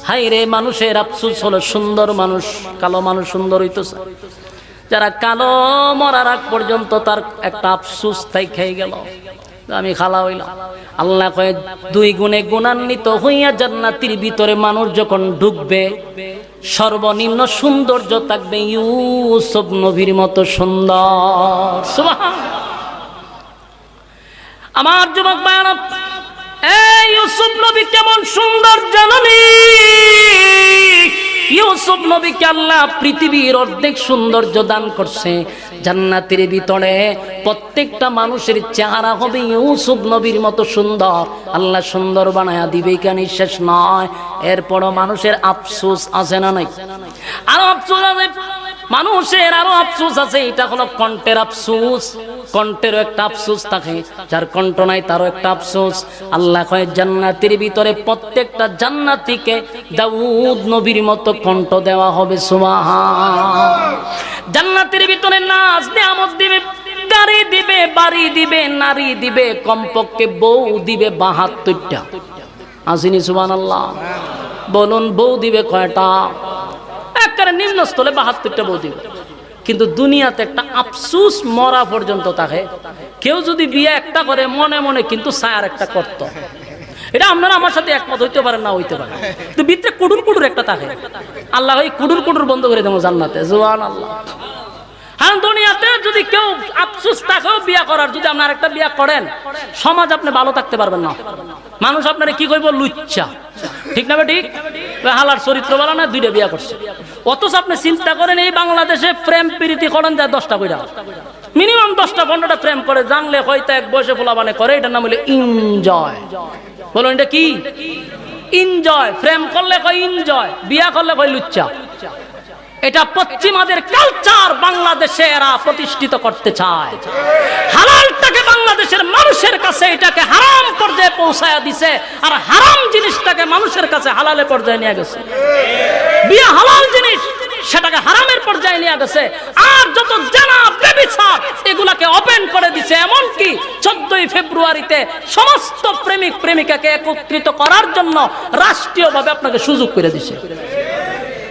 S1: হায় রে মানুষের আফসোস হলো সুন্দর মানুষ, কালো মানুষ সুন্দর হইতেছে। যারা কালো মরার আগ পর্যন্ত তার একটা আফসোস তাই খেয়ে গেল, আমি খালা হইলাম। আল্লাহ কয়ে 2 গুণে গুণান্বিত হইয়া জান্নাতের ভিতরে মানুষ যখন ঢুকবে, সর্বনিম্ন সৌন্দর্য থাকবে ইউসুফ নবীর মতো সুন্দর। সুবহানাল্লাহ। আমার যুবক ভাইরা, এই ইউসুফ নবী কেমন সুন্দর জানেন? ইউসুফ নবীকে আল্লাহ পৃথিবীর অর্ধেক সৌন্দর্য দান করছে। জান্নাতের ভিতরে প্রত্যেকটা মানুষের চেহারা হবে ইউসুফ নবীর মতো সুন্দর। আল্লাহ সুন্দর বানায়া দিবে, কেন শেষ নয়। এরপরও মানুষের আফসোস আছে না নাই? আরো আফসোস আছে মানুষের, আরো আফসোস আছে। এটা হলো কণ্ঠের আফসোস। কণ্ঠেরও একটা আফসোস থাকে, যার কণ্ঠ নাই তারও একটা আফসোস। আল্লাহ কয় জান্নাতের ভিতরে প্রত্যেকটা জান্নাতীকে দাউদ নবীর মতো কণ্ঠ দেওয়া হবে। সুবহান। জান্নাতের ভিতরে নাজ নিয়ামত দিবে, গাড়ি দিবে, বাড়ি দিবে, নারী দিবে, কমপক্ষে বউ দিবে 72টা। আসেনি সুবহানাল্লাহ? বলুন বউ দিবে কয়টা? একেবারে নিম্নস্থলে 72টা বউ দিবে। কিন্তু দুনিয়াতে একটা আফসোস মরা পর্যন্ত থাকে, কেউ যদি বিয়ে একটা করে মনে মনে কিন্তু সায়ার একটা করত। এটা আপনারা আমার সাথে একমত হইতে পারেন, না হইতে পারেন, কিন্তু ভিতরে কুডুর কুডুর একটা থাকে। আল্লাহ ওই কুডুর কুডুর বন্ধ করে দেবো জান্নাতে। সুবহানাল্লাহ। হ্যাঁ, দুনিয়াতে যদি কেউ আফসোস থাকেও বিয়া করার, যদি আপনার একটা বিয়া করেন, সমাজ আপনি ভালো থাকতে পারবেন না। মানুষ আপনারা কি কইব? লুচ্চা। ঠিক না? ঠিক। হালার চরিত্র বলা না, 2টা বিয়া করছে। অথচ আপনি চিন্তা করেন, এই বাংলাদেশে প্রেম প্রীতি করেন যায় 10টা কইরা, মিনিমাম 10টা 15টা প্রেম করে। জানলে হয়তো এক বয়সে পোলাবানে করে। এটার নাম হলো এনজয়। বলুন এটা কি? এনজয়। প্রেম করলে কয় এনজয়, বিয়া করলে কয় লুচ্চা। এটা পশ্চিমাদের কালচার বাংলাদেশে এরা প্রতিষ্ঠিত করতে চায়। হালালটাকে বাংলাদেশের মানুষের কাছে এটাকে হারাম পর্যায়ে পৌঁছায়া দিছে, আর হারাম জিনিসটাকে মানুষের কাছে হালালের পর্যায়ে নিয়ে গেছে। বিয়ে হালাল জিনিস, সেটাকে হারামের পর্যায়ে নিয়ে গেছে। আর যত জানা ব্যভিচার এগুলাকে ওপেন করে দিছে। এমনকি 14ই ফেব্রুয়ারিতে সমস্ত প্রেমিক প্রেমিকাকে একত্রিত করার জন্য রাষ্ট্রীয়ভাবে আপনাকে সুযোগ করে দিছে।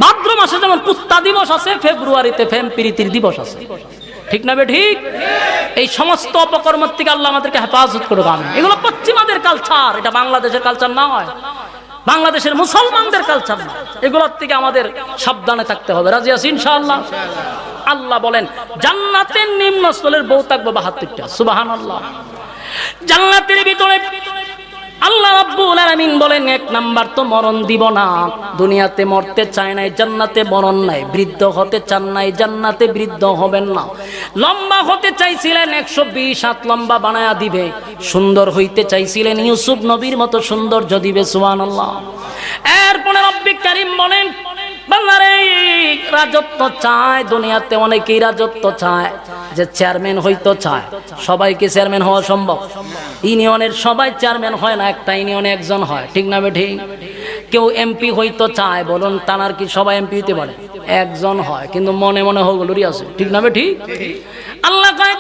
S1: ভাদ্র মাসে যেমন পুত্তা দিবস আছে, ফেব্রুয়ারিতে প্রেম প্রীতির দিবস আছে। ঠিক না? ঠিক। এই সমস্ত অপকর্ম থেকে আল্লাহ আমাদেরকে হেফাজত করুক। আমি এগুলো পশ্চিমাদের কালচার, এটা বাংলাদেশের কালচার নয়, বাংলাদেশের মুসলমানদের কালচার না। এগুলোর থেকে আমাদের সাবধানে থাকতে হবে। রাজি আছি ইনশাআল্লাহ? আল্লাহ বলেন জান্নাতের নিম্নস্থলের বউ থাকবে 72টা। সুবহানাল্লাহ। জান্নাতের ভিতরে আল্লাহ রাব্বুল আলামিন বলেন, 1 নাম্বার তো মরণ দিব না। দুনিয়াতে মরতে চায় নাই, জান্নাতে মরণ নাই। বৃদ্ধ হতে চান নাই, জান্নাতে বৃদ্ধ হবেন না। লম্বা হতে চাইছিলেন, 120 হাত লম্বা বানায়া দিবে। সুন্দর হইতে চাইছিলেন, ইউসুফ নবীর মতো সৌন্দর্য দিবে। সুবহানাল্লাহ। এরপরে রব্বি কারীম বলেন, বাংলারে রাজত্ব চায়। দুনিয়াতে অনেকেই রাজত্ব চায়, যে চেয়ারম্যান হইতো চায়। সবাইকে চেয়ারম্যান হওয়া সম্ভব? ইউনিয়নের সবাই চেয়ারম্যান হয় না, একটা ইউনিয়নে একজন হয়। ঠিক না ঠিক? কেউ এমপি হইতো চায়, বলুন তানার কি সবাই এমপি হইতে পারে? একজন হয়, কিন্তু মনে মনে হগুলোরই আছে। ঠিক না ঠিক? আল্লাহ কয়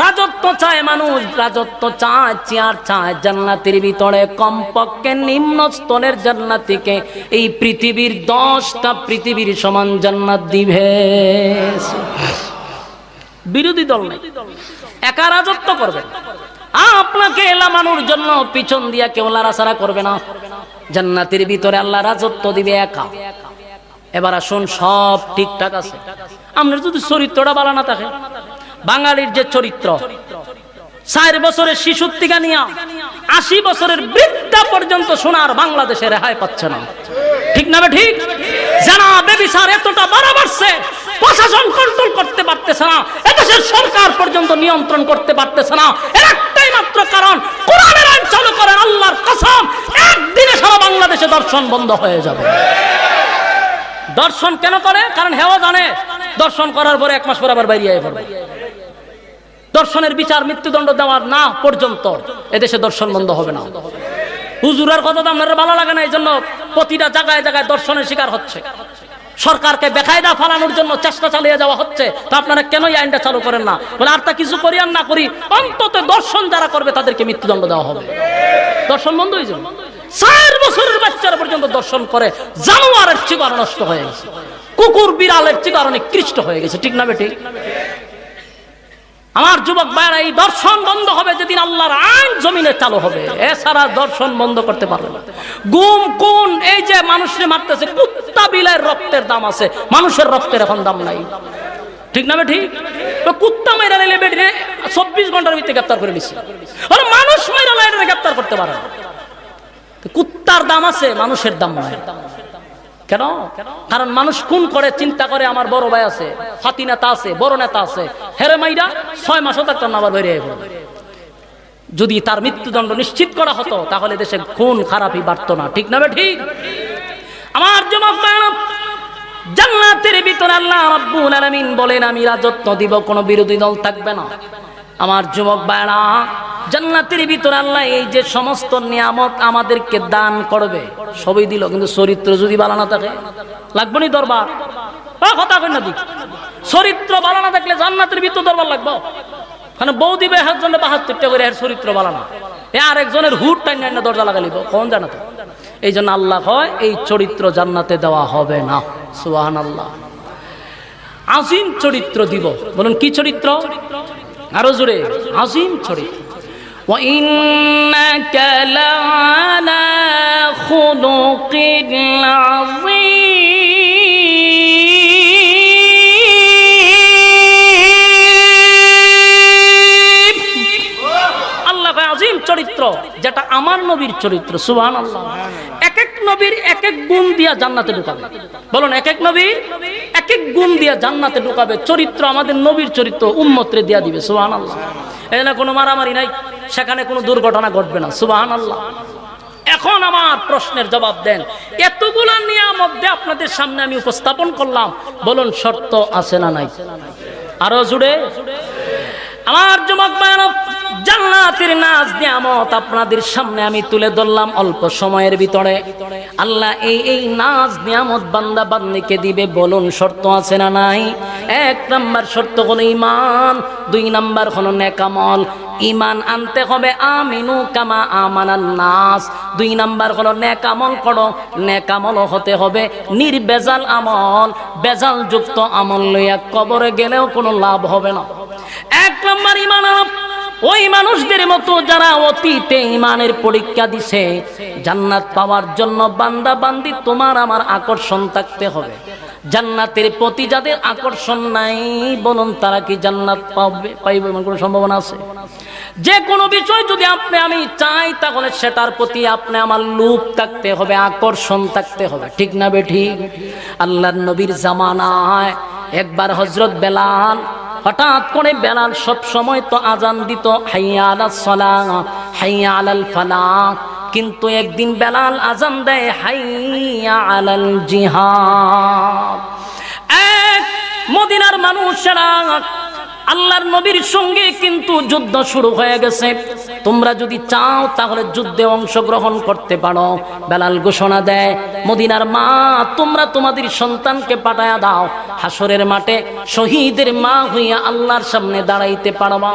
S1: রাজত্ব চায় মানুষ, রাজত্ব চায়, চেয়ার চায়। জান্নাতের ভিতরে কমপক্ষে নিম্ন স্তরের জান্নাতীকে এই পৃথিবীর 10টা পৃথিবীর সমান জান্নাত দিবে। বিরোধী দল নাই, একা রাজত্ব করবে। আপনাকে এলামানোর জন্য পিছন দিয়া কেউ লাড়াছাড়া করবে না। জান্নাতের ভিতরে আল্লাহ রাজত্ব দিবে একা। এবার আসুন, সব ঠিকঠাক আছে, আপনার যদি চরিত্রটা ভালো না থাকে। বাঙালির যে চরিত্র, 4 বছরের শিশুর থেকে নিয়ে 80 বছরের বৃদ্ধা পর্যন্ত সোনার বাংলাদেশে রেহাই পাচ্ছে না। ঠিক না ঠিক? জানা বেবিচার এতটা বাড়াবাড়ছে, প্রশাসন কন্ট্রোল করতে পারতেছে না, এদেশের সরকার পর্যন্ত নিয়ন্ত্রণ করতে পারতেছে না। এর একটাই মাত্র কারণ, কোরআনের আইন চালু করেন। আল্লাহর কসম, একদিনে সারা বাংলাদেশে দর্শন বন্ধ হয়ে যাবে। দর্শন কেন করে? কারণ হেওয়া জানে দর্শন করার পরে 1 মাস পর আবার বাইরে পড়বে। দর্শনের বিচার মৃত্যুদণ্ড দেওয়ার না পর্যন্ত এদেশে দর্শন বন্ধ হবে না। হুজুরের কথা তো আপনার ভালো লাগে না, এই জন্য প্রতিটা জায়গায় জায়গায় দর্শনের শিকার হচ্ছে। সরকারকে বেকায়দা ফালানোর জন্য চেষ্টা চালিয়ে যাওয়া হচ্ছে। তো আপনারা কেন এই আইনটা চালু করেন না? বলে আর তা কিছু করি আর না করি, অন্তত দর্শন যারা করবে তাদেরকে মৃত্যুদণ্ড দেওয়া হবে। দর্শন বন্ধ হয়ে যাবে। 4 বছরের বাচ্চারা পর্যন্ত দর্শন করে। জানোয়ারের চিকার নষ্ট হয়ে গেছে, কুকুর বিড়ালের চিকার নিকৃষ্ট হয়ে গেছে। ঠিক না বেটি? আমার যুবক ভাইরা, এই দর্শন বন্ধ হবে যেদিন আল্লাহর আইন জমিনে চালু হবে। এছাড়া দর্শন বন্ধ করতে পারবে না। গুম কোন এই যে মানুষকে মারতেছে, কুত্তা বিলের রক্তের দাম আছে, মানুষের রক্তের এখন দাম নাই। ঠিক না ঠিক? তো কুত্তা মেরা নিলে বেটে 24 ঘন্টার ভিতরে গ্রেফতার করে দিচ্ছে। আর মানুষ মেরা লাইনে গ্রেফতার করতে পারে না। কুত্তার দাম আছে, মানুষের দাম নাই। কেন? কারণ মানুষ খুন করে চিন্তা করে আমার বড় ভাই আছে, ফাতি নেতা আছে, বড় নেতা আছে, হেরে মাইরা 6 মাসও থাকতাম না, আবার বেরিয়ে পড়বে। যদি তার মৃত্যুদণ্ড নিশ্চিত করা হতো তাহলে দেশে খুন খারাপই বাড়তো না, ঠিক না? ঠিক। আমার যুবক ভাইরা, জান্নাতের ভিতরে আল্লাহ রাব্বুল আলামিন বলেন আমি রাজত্ব দিব, কোনো বিরোধী দল থাকবে না। আমার যুবক ভাইরা, জান্নাতের ভিতরে আল্লাহ এই যে সমস্ত নিয়ামত আমাদেরকে দান করবে সবই দিল, কিন্তু চরিত্র যদি ভালো না থাকে লাগবে নি দরবার? কথা কই না দিক, চরিত্র ভালো না থাকলে জান্নাতের ভিতর দরবার লাগবে? মানে বউ দিবে একজনের 72টা করে, এর চরিত্র ভালো না, এ আরেকজনের হুট টাইম না দরজা লাগালিব, কোন জানাতে? এই জন্য আল্লাহ হয় এই চরিত্র জান্নাতে দেওয়া হবে না। সুবহানাল্লাহ। আজিম চরিত্র দিব। বলুন কি চরিত্র? আরো জোরে, আজিম চরিত্র। ওয়া ইন্নাকা লা'আলা খুলুকিন আযীম। আল্লাহ আজিম চরিত্র, যেটা আমার নবীর চরিত্র। সুবহানাল্লাহ। এক এক নবীর এক এক গুণ দিয়া জান্নাতে ঢুকাবে। বলুন এক এক নবীর এক এক গুণ দিয়া জান্নাতে ঢুকাবে। চরিত্র আমাদের নবীর চরিত্র উম্মতরে দিয়া দিবে। সুবহানাল্লাহ। এখানে কোনো মারামারি নাই, সেখানে কোনো দুর্ঘটনা ঘটবে না। সুবহানাল্লাহ। এখন আমার প্রশ্নের জবাব দেন, এতগুলা নিয়ামত আপনাদের সামনে আমি উপস্থাপন করলাম, বলুন শর্ত আছে না নাই? আরো জুড়ে আমার যুবক ভাইরা, জান্নাতের নাজ নিয়ামত আপনাদের সামনে আমি তুলে ধরলাম অল্প সময়ের ভিতরে। আল্লাহ এই নাজ নিয়ামত বান্দা বান্দিকে দিবে, বলুন শর্ত আছে না নাই? 1 নাম্বার শর্ত হলো ঈমান, 2 নাম্বার হলো নেক আমল। ঈমান আনতে হবে আমিনু কামা আমানান নাস। 2 নাম্বার হলো নেক আমল করো, নেক আমল হতে হবে নির্বেজাল আমল। বেজাল যুক্ত আমল লইয়া কবরে গেলেও কোনো লাভ হবে না। 1 নাম্বার ঈমান ওই মানুষদের মতো যারা অতীতে ঈমানের পরীক্ষা দিছে। জান্নাত পাওয়ার জন্য বান্দা বান্দি তোমার আমার আকর্ষণ থাকতে হবে। জান্নাতের প্রতি যাদের আকর্ষণ নাই, বলুন তারা কি জান্নাত পাইবে এমন কোনো সম্ভাবনা আছে? যে কোনো বিষয় যদি আপনি আমি চাই, তাহলে সেটার প্রতি আপনি আমার লোভ থাকতে হবে, আকর্ষণ থাকতে হবে, ঠিক না বেঠিক? আল্লাহর নবীর জামানায় একবার হযরত বেলাল, হঠাৎ করে বেলাল সব সময় তো আজান দিত হাইয়া আলাস সালাহ হাইয়া আলাল ফালাহ, কিন্তু একদিন বেলাল আজান দেয় হাইয়া আলাল জিহাদ। এক মদিনার মানুষেরা আল্লাহর নবীর সঙ্গে কিন্তু যুদ্ধ শুরু হয়ে গেছে, তোমরা যদি চাও তাহলে যুদ্ধে অংশগ্রহণ করতে পারো। বেলাল ঘোষণা দেয়, মদিনার মা তোমরা তোমাদের সন্তানকে পাঠায়া দাও, হাসরের মাঠে শহীদের মা হইয়া আল্লাহর সামনে দাঁড়াইতে পারবা।